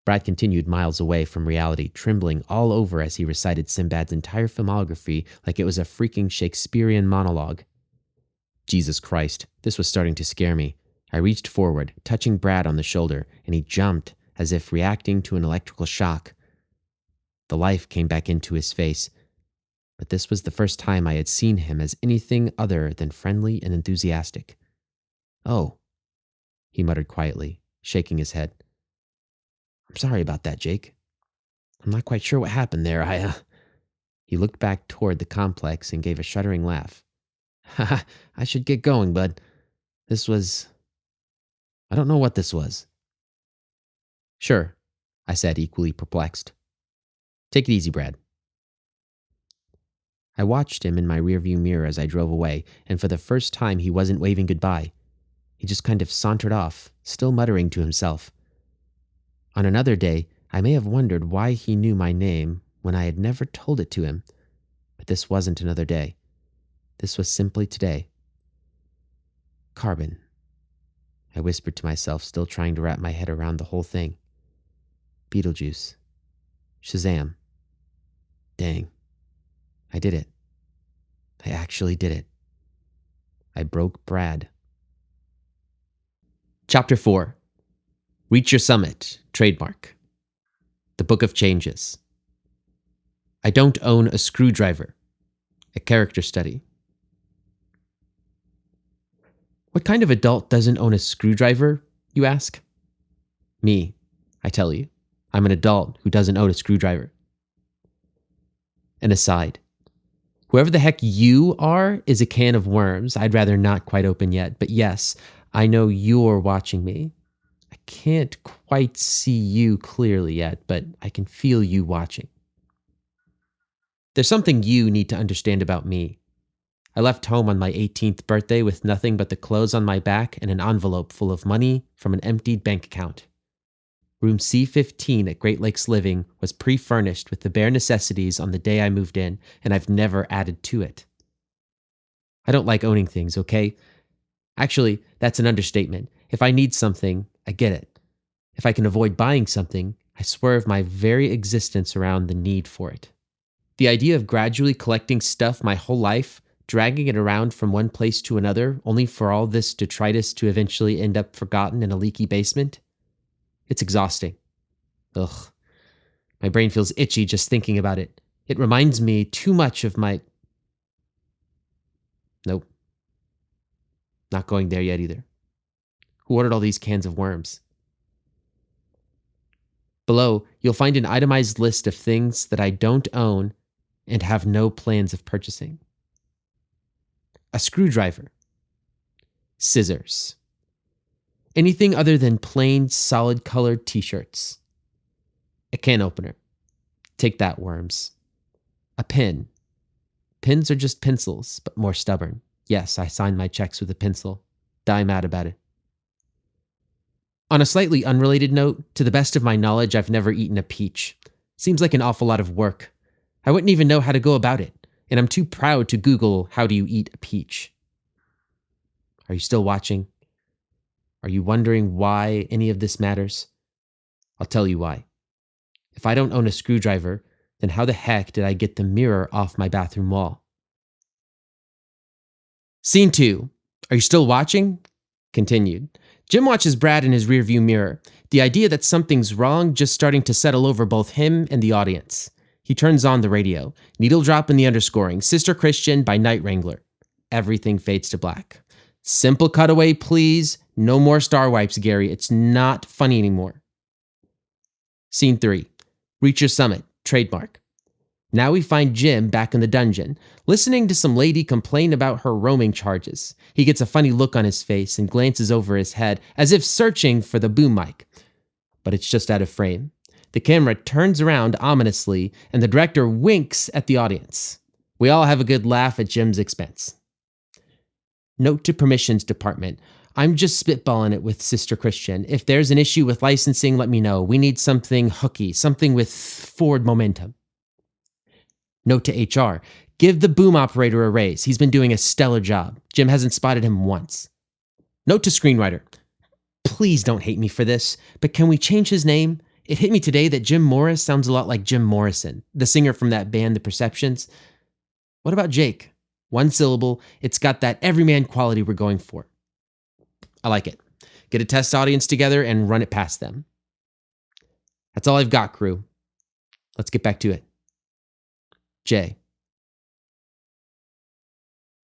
Brad continued miles away from reality, trembling all over as he recited Sinbad's entire filmography like it was a freaking Shakespearean monologue. Jesus Christ, this was starting to scare me. I reached forward, touching Brad on the shoulder, and he jumped as if reacting to an electrical shock. The life came back into his face, but this was the first time I had seen him as anything other than friendly and enthusiastic. Oh, he muttered quietly, shaking his head. I'm sorry about that, Jake. I'm not quite sure what happened there. He looked back toward the complex and gave a shuddering laugh. Haha, I should get going, bud. I don't know what this was. Sure, I said, equally perplexed. Take it easy, Brad. I watched him in my rearview mirror as I drove away, and for the first time he wasn't waving goodbye. He just kind of sauntered off, still muttering to himself. On another day, I may have wondered why he knew my name when I had never told it to him, but this wasn't another day. This was simply today. Carbon, I whispered to myself, still trying to wrap my head around the whole thing. Beetlejuice. Shazam. Dang. I did it. I actually did it. I broke Brad. Chapter 4. Reach Your Summit, Trademark. The Book of Changes. I don't own a screwdriver. A character study. What kind of adult doesn't own a screwdriver, you ask? Me, I tell you. I'm an adult who doesn't own a screwdriver. An aside. Whoever the heck you are is a can of worms I'd rather not quite open yet, but yes, I know you're watching me. I can't quite see you clearly yet, but I can feel you watching. There's something you need to understand about me. I left home on my 18th birthday with nothing but the clothes on my back and an envelope full of money from an emptied bank account. Room C15 at Great Lakes Living was pre-furnished with the bare necessities on the day I moved in, and I've never added to it. I don't like owning things, okay? Actually, that's an understatement. If I need something, I get it. If I can avoid buying something, I swerve my very existence around the need for it. The idea of gradually collecting stuff my whole life, dragging it around from one place to another, only for all this detritus to eventually end up forgotten in a leaky basement? It's exhausting. Ugh. My brain feels itchy just thinking about it. It reminds me too much of my... Nope. Not going there yet either. Who ordered all these cans of worms? Below, you'll find an itemized list of things that I don't own and have no plans of purchasing. A screwdriver. Scissors. Anything other than plain, solid-colored t-shirts. A can opener. Take that, worms. A pen. Pens are just pencils, but more stubborn. Yes, I sign my checks with a pencil. Die mad about it. On a slightly unrelated note, to the best of my knowledge, I've never eaten a peach. Seems like an awful lot of work. I wouldn't even know how to go about it, and I'm too proud to Google how do you eat a peach. Are you still watching? Are you wondering why any of this matters? I'll tell you why. If I don't own a screwdriver, then how the heck did I get the mirror off my bathroom wall? Scene 2. Are you still watching? Continued. Jim watches Brad in his rearview mirror, the idea that something's wrong just starting to settle over both him and the audience. He turns on the radio. Needle drop in the underscoring. Sister Christian by Night Wrangler. Everything fades to black. Simple cutaway, please. No more star wipes, Gary. It's not funny anymore. Scene 3. Reach Your Summit. Trademark. Now we find Jim back in the dungeon, listening to some lady complain about her roaming charges. He gets a funny look on his face and glances over his head as if searching for the boom mic. But it's just out of frame. The camera turns around ominously and the director winks at the audience. We all have a good laugh at Jim's expense. Note to permissions department. I'm just spitballing it with Sister Christian. If there's an issue with licensing, let me know. We need something hooky, something with forward momentum. Note to HR. Give the boom operator a raise. He's been doing a stellar job. Jim hasn't spotted him once. Note to screenwriter. Please don't hate me for this, but can we change his name? It hit me today that Jim Morris sounds a lot like Jim Morrison, the singer from that band, The Perceptions. What about Jake? One syllable. It's got that everyman quality we're going for. I like it. Get a test audience together and run it past them. That's all I've got, crew. Let's get back to it. Jay.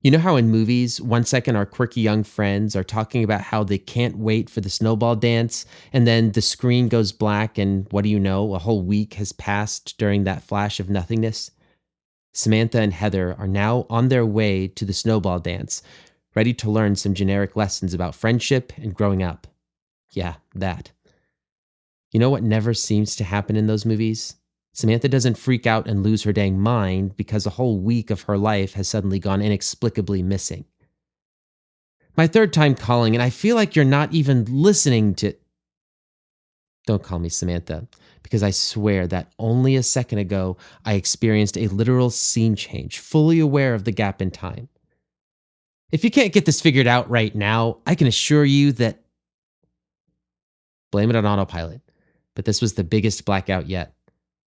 You know how in movies, 1 second our quirky young friends are talking about how they can't wait for the snowball dance, and then the screen goes black and what do you know, a whole week has passed during that flash of nothingness? Samantha and Heather are now on their way to the snowball dance, ready to learn some generic lessons about friendship and growing up. Yeah, that. You know what never seems to happen in those movies? Samantha doesn't freak out and lose her dang mind because a whole week of her life has suddenly gone inexplicably missing. My third time calling, and I feel like you're not even listening to... Don't call me Samantha, because I swear that only a second ago I experienced a literal scene change, fully aware of the gap in time. If you can't get this figured out right now, I can assure you that... Blame it on autopilot, but this was the biggest blackout yet.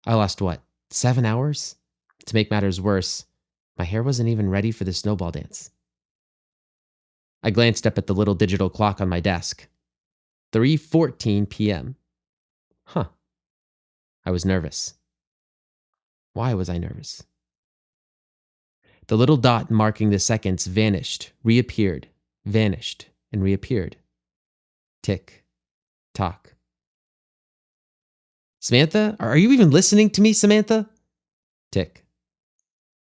I lost what, 7 hours? To make matters worse, my hair wasn't even ready for the snowball dance. I glanced up at the little digital clock on my desk. 3:14 p.m. Huh. I was nervous. Why was I nervous? The little dot marking the seconds vanished, reappeared, vanished, and reappeared. Tick, tock. Samantha? Are you even listening to me, Samantha? Tick.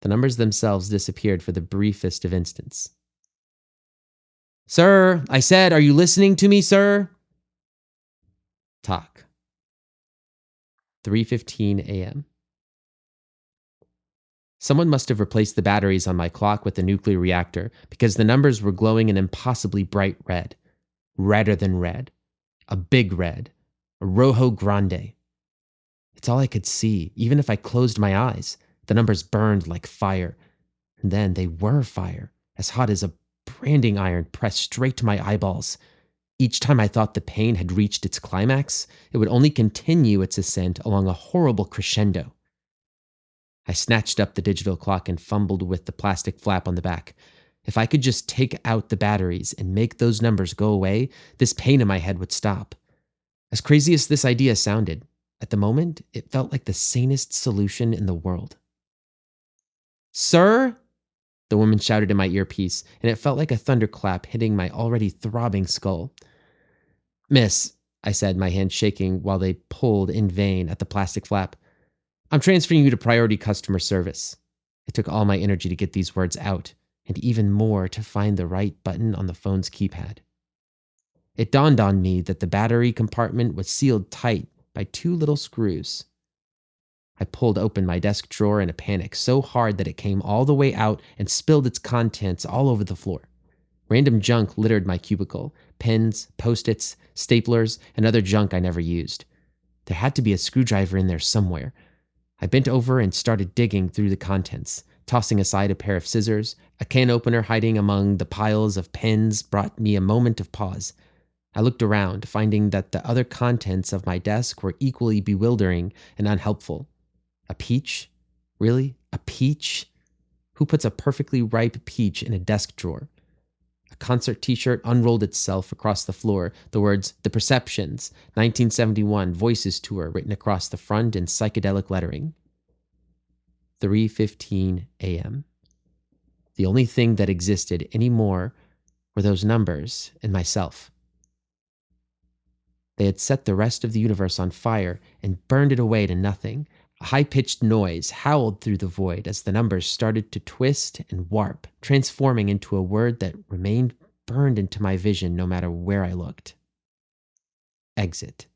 The numbers themselves disappeared for the briefest of instants. Sir, I said, are you listening to me, sir? Tock. 3:15 a.m. Someone must have replaced the batteries on my clock with the nuclear reactor because the numbers were glowing an impossibly bright red. Redder than red. A big red. A rojo grande. It's all I could see, even if I closed my eyes. The numbers burned like fire. And then they were fire, as hot as a branding iron pressed straight to my eyeballs. Each time I thought the pain had reached its climax, it would only continue its ascent along a horrible crescendo. I snatched up the digital clock and fumbled with the plastic flap on the back. If I could just take out the batteries and make those numbers go away, this pain in my head would stop. As crazy as this idea sounded, at the moment, it felt like the sanest solution in the world. Sir? The woman shouted in my earpiece, and it felt like a thunderclap hitting my already throbbing skull. Miss, I said, my hand shaking while they pulled in vain at the plastic flap. I'm transferring you to priority customer service. It took all my energy to get these words out, and even more to find the right button on the phone's keypad. It dawned on me that the battery compartment was sealed tight by 2 little screws. I pulled open my desk drawer in a panic so hard that it came all the way out and spilled its contents all over the floor. Random junk littered my cubicle, pens, Post-its, staplers, and other junk I never used. There had to be a screwdriver in there somewhere. I bent over and started digging through the contents, tossing aside a pair of scissors. A can opener hiding among the piles of pens brought me a moment of pause. I looked around, finding that the other contents of my desk were equally bewildering and unhelpful. A peach? Really? A peach? Who puts a perfectly ripe peach in a desk drawer? A concert t-shirt unrolled itself across the floor, the words, The Perceptions, 1971 Voices Tour written across the front in psychedelic lettering. 3:15 a.m. The only thing that existed anymore were those numbers and myself. They had set the rest of the universe on fire and burned it away to nothing. A high-pitched noise howled through the void as the numbers started to twist and warp, transforming into a word that remained burned into my vision no matter where I looked. Exit.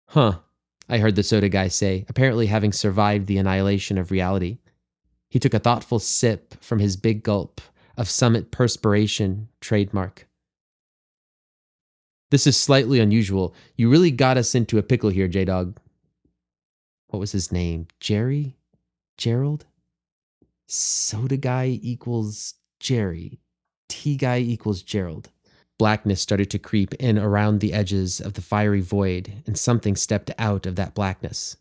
Huh, I heard the soda guy say, apparently having survived the annihilation of reality. He took a thoughtful sip from his big gulp of Summit Perspiration trademark. This is slightly unusual. You really got us into a pickle here, J-Dog. What was his name? Jerry? Gerald? Soda guy equals Jerry. Tea guy equals Gerald. Blackness started to creep in around the edges of the fiery void, and something stepped out of that blackness.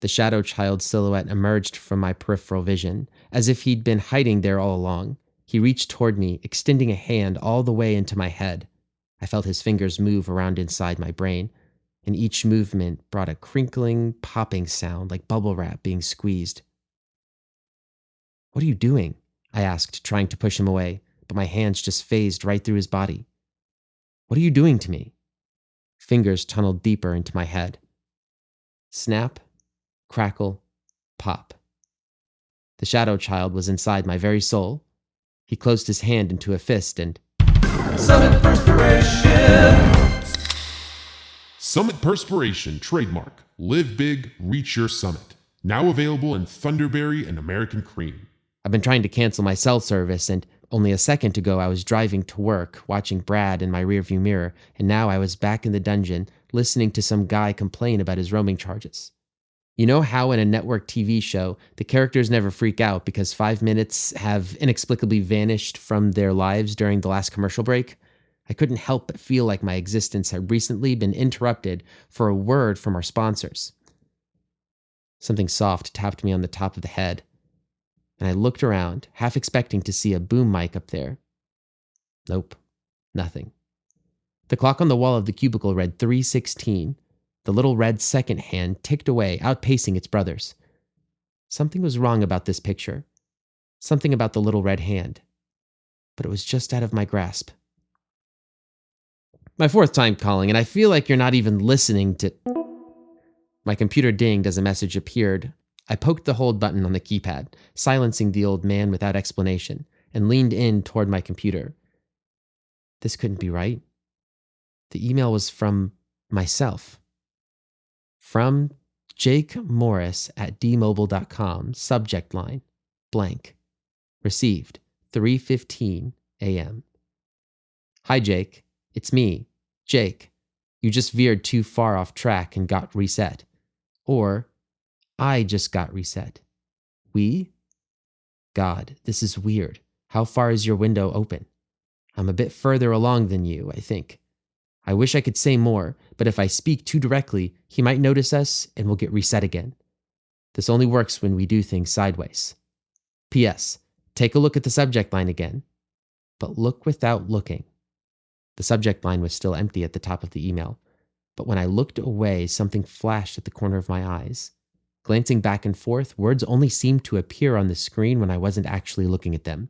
The shadow child silhouette emerged from my peripheral vision, as if he'd been hiding there all along. He reached toward me, extending a hand all the way into my head. I felt his fingers move around inside my brain, and each movement brought a crinkling, popping sound like bubble wrap being squeezed. What are you doing? I asked, trying to push him away, but my hands just phased right through his body. What are you doing to me? Fingers tunneled deeper into my head. Snap, crackle, pop. The shadow child was inside my very soul. He closed his hand into a fist and... Summit Perspiration! Summit Perspiration trademark. Live big, reach your summit. Now available in Thunderberry and American Cream. I've been trying to cancel my cell service and... Only a second ago, I was driving to work, watching Brad in my rearview mirror, and now I was back in the dungeon, listening to some guy complain about his roaming charges. You know how in a network TV show, the characters never freak out because 5 minutes have inexplicably vanished from their lives during the last commercial break? I couldn't help but feel like my existence had recently been interrupted for a word from our sponsors. Something soft tapped me on the top of the head, and I looked around, half expecting to see a boom mic up there. Nope, nothing. The clock on the wall of the cubicle read 3:16. The little red second hand ticked away, outpacing its brothers. Something was wrong about this picture. Something about the little red hand. But it was just out of my grasp. My fourth time calling, and I feel like you're not even listening to... My computer dinged as a message appeared. I poked the hold button on the keypad, silencing the old man without explanation, and leaned in toward my computer. This couldn't be right. The email was from myself. From Jake Morris at dmobile.com, subject line, blank. Received, 3:15 a.m. Hi, Jake. It's me, Jake. You just veered too far off track and got reset. Or, I just got reset. We? God, this is weird. How far is your window open? I'm a bit further along than you, I think. I wish I could say more, but if I speak too directly, he might notice us and we'll get reset again. This only works when we do things sideways. P.S. Take a look at the subject line again, but look without looking. The subject line was still empty at the top of the email, but when I looked away, something flashed at the corner of my eyes. Glancing back and forth, words only seemed to appear on the screen when I wasn't actually looking at them.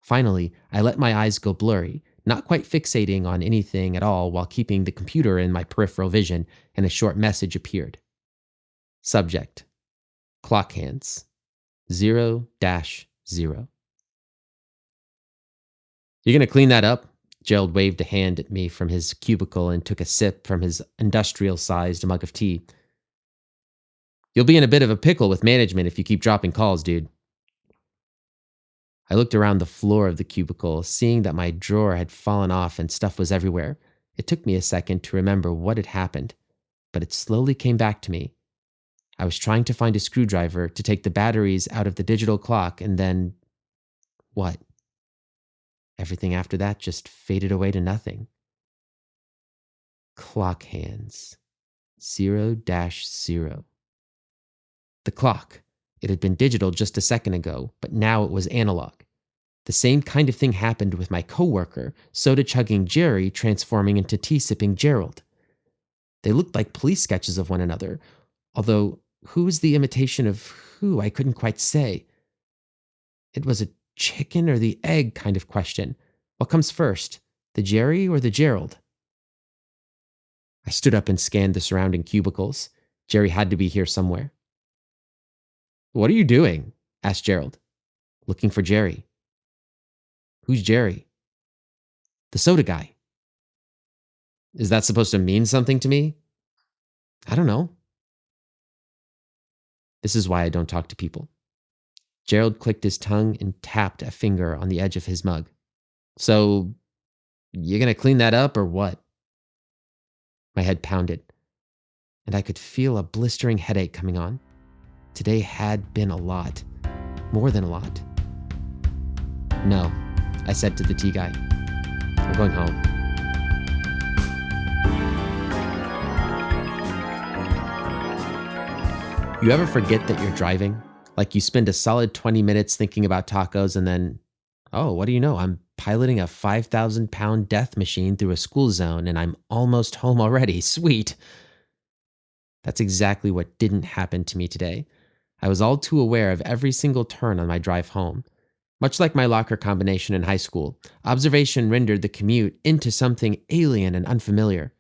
Finally, I let my eyes go blurry, not quite fixating on anything at all while keeping the computer in my peripheral vision, and a short message appeared. Subject: Clock hands. 0-0. You gonna clean that up? Gerald waved a hand at me from his cubicle and took a sip from his industrial-sized mug of tea. You'll be in a bit of a pickle with management if you keep dropping calls, dude. I looked around the floor of the cubicle, seeing that my drawer had fallen off and stuff was everywhere. It took me a second to remember what had happened, but it slowly came back to me. I was trying to find a screwdriver to take the batteries out of the digital clock, and then... what? Everything after that just faded away to nothing. Clock hands. 0-0. The clock. It had been digital just a second ago, but now it was analog. The same kind of thing happened with my coworker, soda-chugging Jerry transforming into tea-sipping Gerald. They looked like police sketches of one another, although who was the imitation of who, I couldn't quite say. It was a chicken or the egg kind of question. What comes first, the Jerry or the Gerald? I stood up and scanned the surrounding cubicles. Jerry had to be here somewhere. What are you doing? Asked Gerald. Looking for Jerry. Who's Jerry? The soda guy. Is that supposed to mean something to me? I don't know. This is why I don't talk to people. Gerald clicked his tongue and tapped a finger on the edge of his mug. So, you gonna clean that up or what? My head pounded, and I could feel a blistering headache coming on. Today had been a lot. More than a lot. No, I said to the tea guy. I'm going home. You ever forget that you're driving? Like you spend a solid 20 minutes thinking about tacos and then, oh, what do you know? I'm piloting a 5,000-pound death machine through a school zone and I'm almost home already. Sweet. That's exactly what didn't happen to me today. I was all too aware of every single turn on my drive home. Much like my locker combination in high school, observation rendered the commute into something alien and unfamiliar.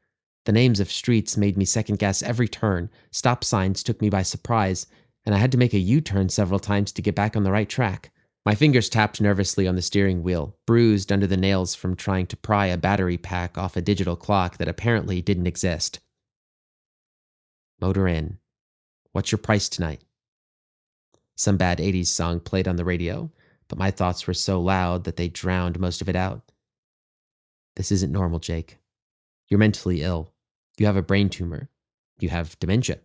The names of streets made me second-guess every turn, stop signs took me by surprise, and I had to make a U-turn several times to get back on the right track. My fingers tapped nervously on the steering wheel, bruised under the nails from trying to pry a battery pack off a digital clock that apparently didn't exist. Motor in. What's your price tonight? Some bad 80s song played on the radio. but my thoughts were so loud that they drowned most of it out. This isn't normal, Jake. You're mentally ill. You have a brain tumor. You have dementia.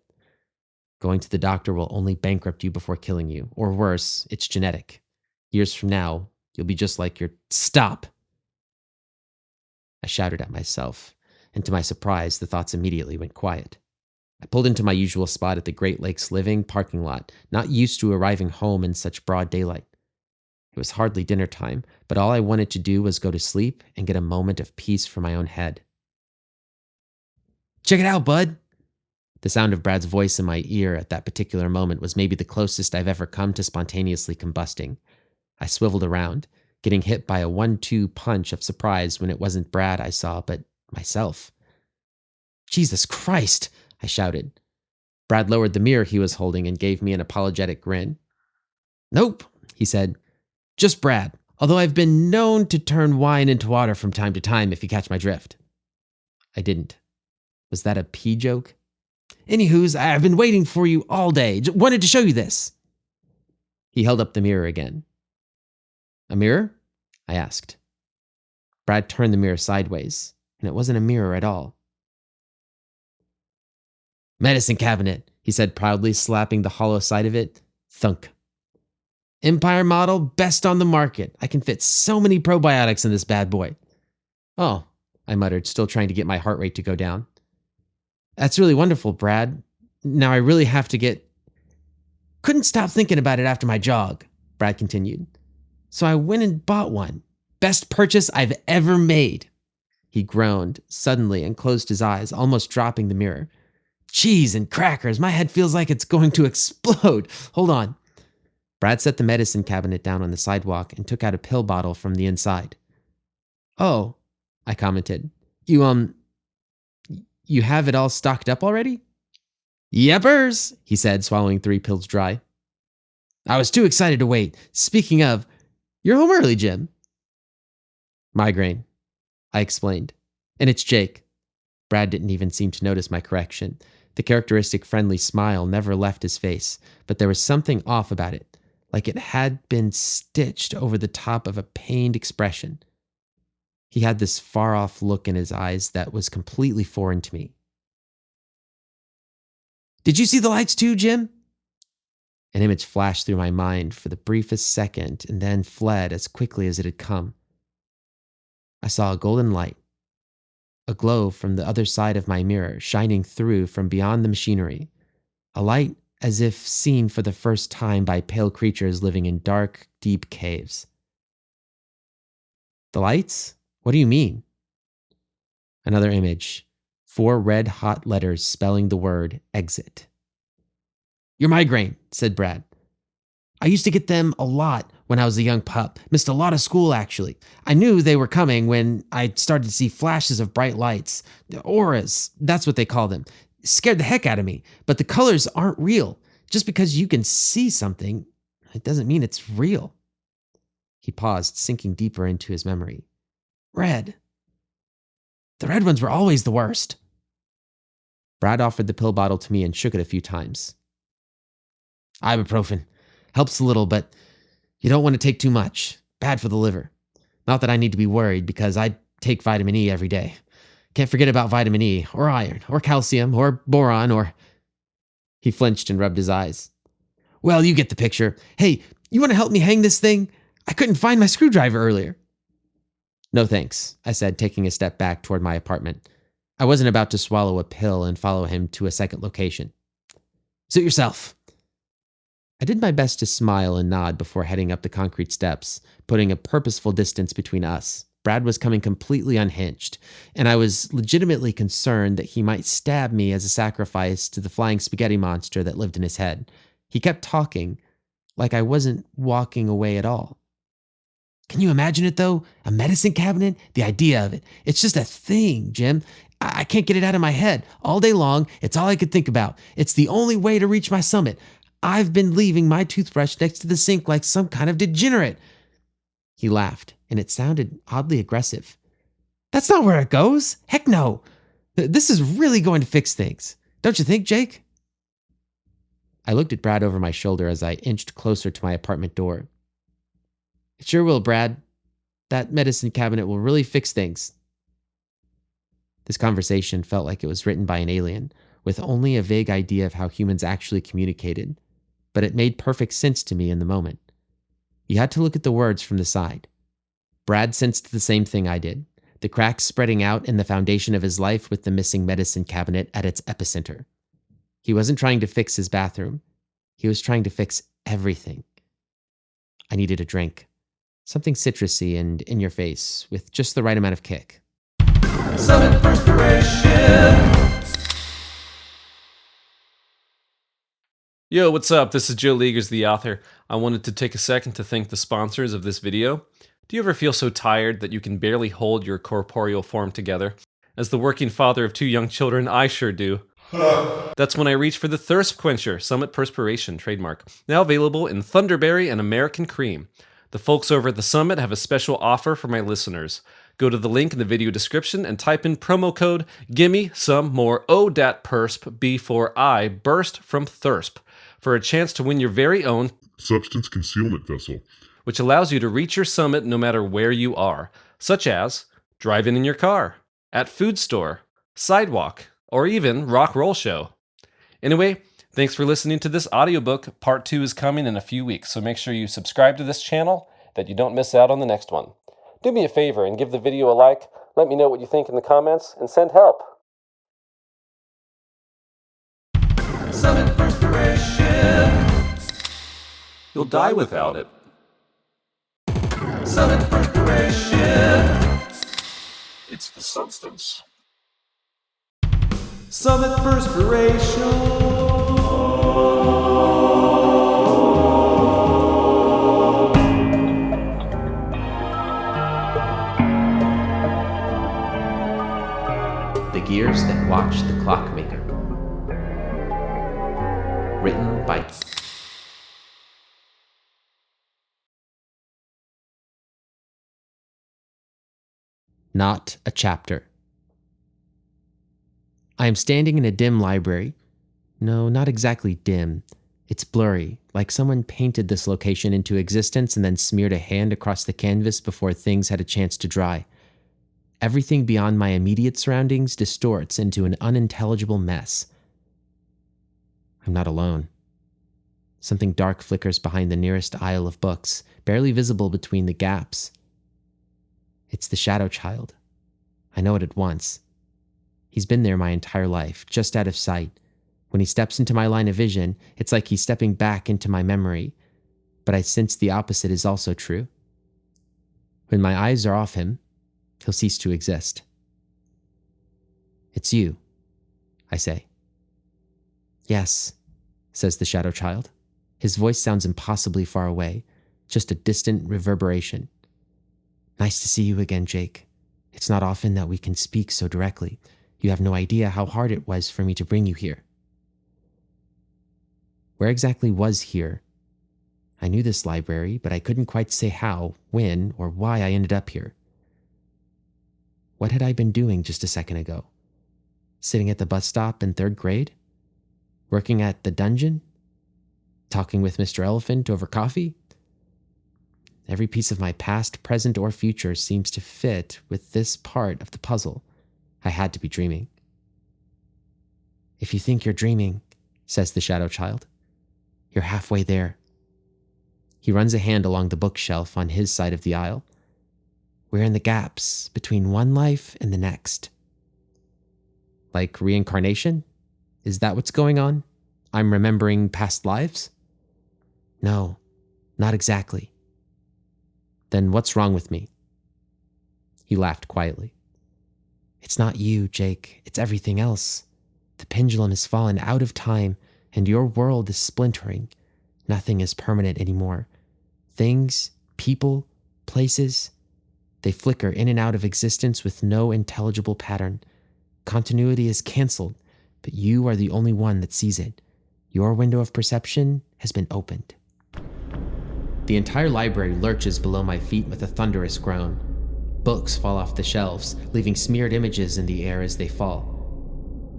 Going to the doctor will only bankrupt you before killing you. Or worse, it's genetic. Years from now, you'll be just like your... Stop! I shouted at myself, and to my surprise, the thoughts immediately went quiet. I pulled into my usual spot at the Great Lakes Living parking lot, not used to arriving home in such broad daylight. It was hardly dinner time, but all I wanted to do was go to sleep and get a moment of peace for my own head. Check it out, bud! The sound of Brad's voice in my ear at that particular moment was maybe the closest I've ever come to spontaneously combusting. I swiveled around, getting hit by a 1-2 punch of surprise when it wasn't Brad I saw, but myself. Jesus Christ! I shouted. Brad lowered the mirror he was holding and gave me an apologetic grin. Nope, he said. Just Brad, although I've been known to turn wine into water from time to time if you catch my drift. I didn't. Was that a pee joke? Anywho's, I've been waiting for you all day. Wanted to show you this. He held up the mirror again. A mirror? I asked. Brad turned the mirror sideways, and it wasn't a mirror at all. Medicine cabinet, he said proudly, slapping the hollow side of it. Thunk. Empire model, best on the market. I can fit so many probiotics in this bad boy. Oh, I muttered, still trying to get my heart rate to go down. That's really wonderful, Brad. Now I really have to get... Couldn't stop thinking about it after my jog, Brad continued. So I went and bought one. Best purchase I've ever made. He groaned suddenly and closed his eyes, almost dropping the mirror. Cheese and crackers, my head feels like it's going to explode. Hold on. Brad set the medicine cabinet down on the sidewalk and took out a pill bottle from the inside. Oh, I commented. You have it all stocked up already? Yepers, he said, swallowing 3 pills dry. I was too excited to wait. Speaking of, you're home early, Jim. Migraine, I explained. And it's Jake. Brad didn't even seem to notice my correction. The characteristic friendly smile never left his face, but there was something off about it, like it had been stitched over the top of a pained expression. He had this far-off look in his eyes that was completely foreign to me. Did you see the lights too, Jim? An image flashed through my mind for the briefest second and then fled as quickly as it had come. I saw a golden light, a glow from the other side of my mirror shining through from beyond the machinery, a light as if seen for the first time by pale creatures living in dark, deep caves. The lights? What do you mean? Another image, 4 red-hot letters spelling the word exit. Your migraine, said Brad. I used to get them a lot when I was a young pup. Missed a lot of school, actually. I knew they were coming when I started to see flashes of bright lights. Auras, that's what they call them. Scared the heck out of me. But the colors aren't real. Just because you can see something, it doesn't mean it's real. He paused, sinking deeper into his memory. Red. The red ones were always the worst. Brad offered the pill bottle to me and shook it a few times. Ibuprofen. Helps a little, but you don't want to take too much. Bad for the liver. Not that I need to be worried because I take vitamin E every day. Can't forget about vitamin E, or iron, or calcium, or boron, or... He flinched and rubbed his eyes. Well, you get the picture. Hey, you want to help me hang this thing? I couldn't find my screwdriver earlier. No thanks, I said, taking a step back toward my apartment. I wasn't about to swallow a pill and follow him to a second location. Suit yourself. I did my best to smile and nod before heading up the concrete steps, putting a purposeful distance between us. Brad was coming completely unhinged, and I was legitimately concerned that he might stab me as a sacrifice to the flying spaghetti monster that lived in his head. He kept talking, like I wasn't walking away at all. Can you imagine it, though? A medicine cabinet? The idea of it. It's just a thing, Jim. I can't get it out of my head. All day long, it's all I could think about. It's the only way to reach my summit. I've been leaving my toothbrush next to the sink like some kind of degenerate. He laughed, and it sounded oddly aggressive. That's not where it goes. Heck no. This is really going to fix things. Don't you think, Jake? I looked at Brad over my shoulder as I inched closer to my apartment door. It sure will, Brad. That medicine cabinet will really fix things. This conversation felt like it was written by an alien, with only a vague idea of how humans actually communicated, but it made perfect sense to me in the moment. You had to look at the words from the side. Brad sensed the same thing I did, the cracks spreading out in the foundation of his life with the missing medicine cabinet at its epicenter. He wasn't trying to fix his bathroom. He was trying to fix everything. I needed a drink. Something citrusy and in your face, with just the right amount of kick. Summit Perspiration. Yo, what's up? This is Joe Luegers, the author. I wanted to take a second to thank the sponsors of this video. Do you ever feel so tired that you can barely hold your corporeal form together? As the working father of 2 young children, I sure do. That's when I reach for the Thirst Quencher, Summit Perspiration trademark, now available in Thunderberry and American Cream. The folks over at the Summit have a special offer for my listeners. Go to the link in the video description and type in promo code Gimme Some More ODATPERSP B4I Burst from Thursp for a chance to win your very own Substance concealment vessel. which allows you to reach your summit no matter where you are, such as driving in your car, at food store, sidewalk, or even rock roll show. Anyway, thanks for listening to this audiobook. Part 2 is coming in a few weeks, so make sure you subscribe to this channel that you don't miss out on the next one. Do me a favor and give the video a like, let me know what you think in the comments, and send help. Summit Perspiration. You'll die without it. Summit Perspiration. It's the substance. Summit Perspiration. The Gears That Watch the Clockmaker. Written by Not a Chapter. I am standing in a dim library. No, not exactly dim. It's blurry, like someone painted this location into existence and then smeared a hand across the canvas before things had a chance to dry. Everything beyond my immediate surroundings distorts into an unintelligible mess. I'm not alone. Something dark flickers behind the nearest aisle of books, barely visible between the gaps. It's the Shadow Child. I know it at once. He's been there my entire life, just out of sight. When he steps into my line of vision, it's like he's stepping back into my memory. But I sense the opposite is also true. When my eyes are off him, he'll cease to exist. It's you, I say. Yes, says the Shadow Child. His voice sounds impossibly far away, just a distant reverberation. Nice to see you again, Jake. It's not often that we can speak so directly. You have no idea how hard it was for me to bring you here. Where exactly was here? I knew this library, but I couldn't quite say how, when, or why I ended up here. What had I been doing just a second ago? Sitting at the bus stop in 3rd grade? Working at the dungeon? Talking with Mr. Elephant over coffee? Every piece of my past, present, or future seems to fit with this part of the puzzle. I had to be dreaming. If you think you're dreaming, says the Shadow Child, you're halfway there. He runs a hand along the bookshelf on his side of the aisle. We're in the gaps between one life and the next. Like reincarnation? Is that what's going on? I'm remembering past lives? No, not exactly. Then what's wrong with me? He laughed quietly. It's not you, Jake. It's everything else. The pendulum has fallen out of time, and your world is splintering. Nothing is permanent anymore. Things, people, places, they flicker in and out of existence with no intelligible pattern. Continuity is canceled, but you are the only one that sees it. Your window of perception has been opened. The entire library lurches below my feet with a thunderous groan. Books fall off the shelves, leaving smeared images in the air as they fall.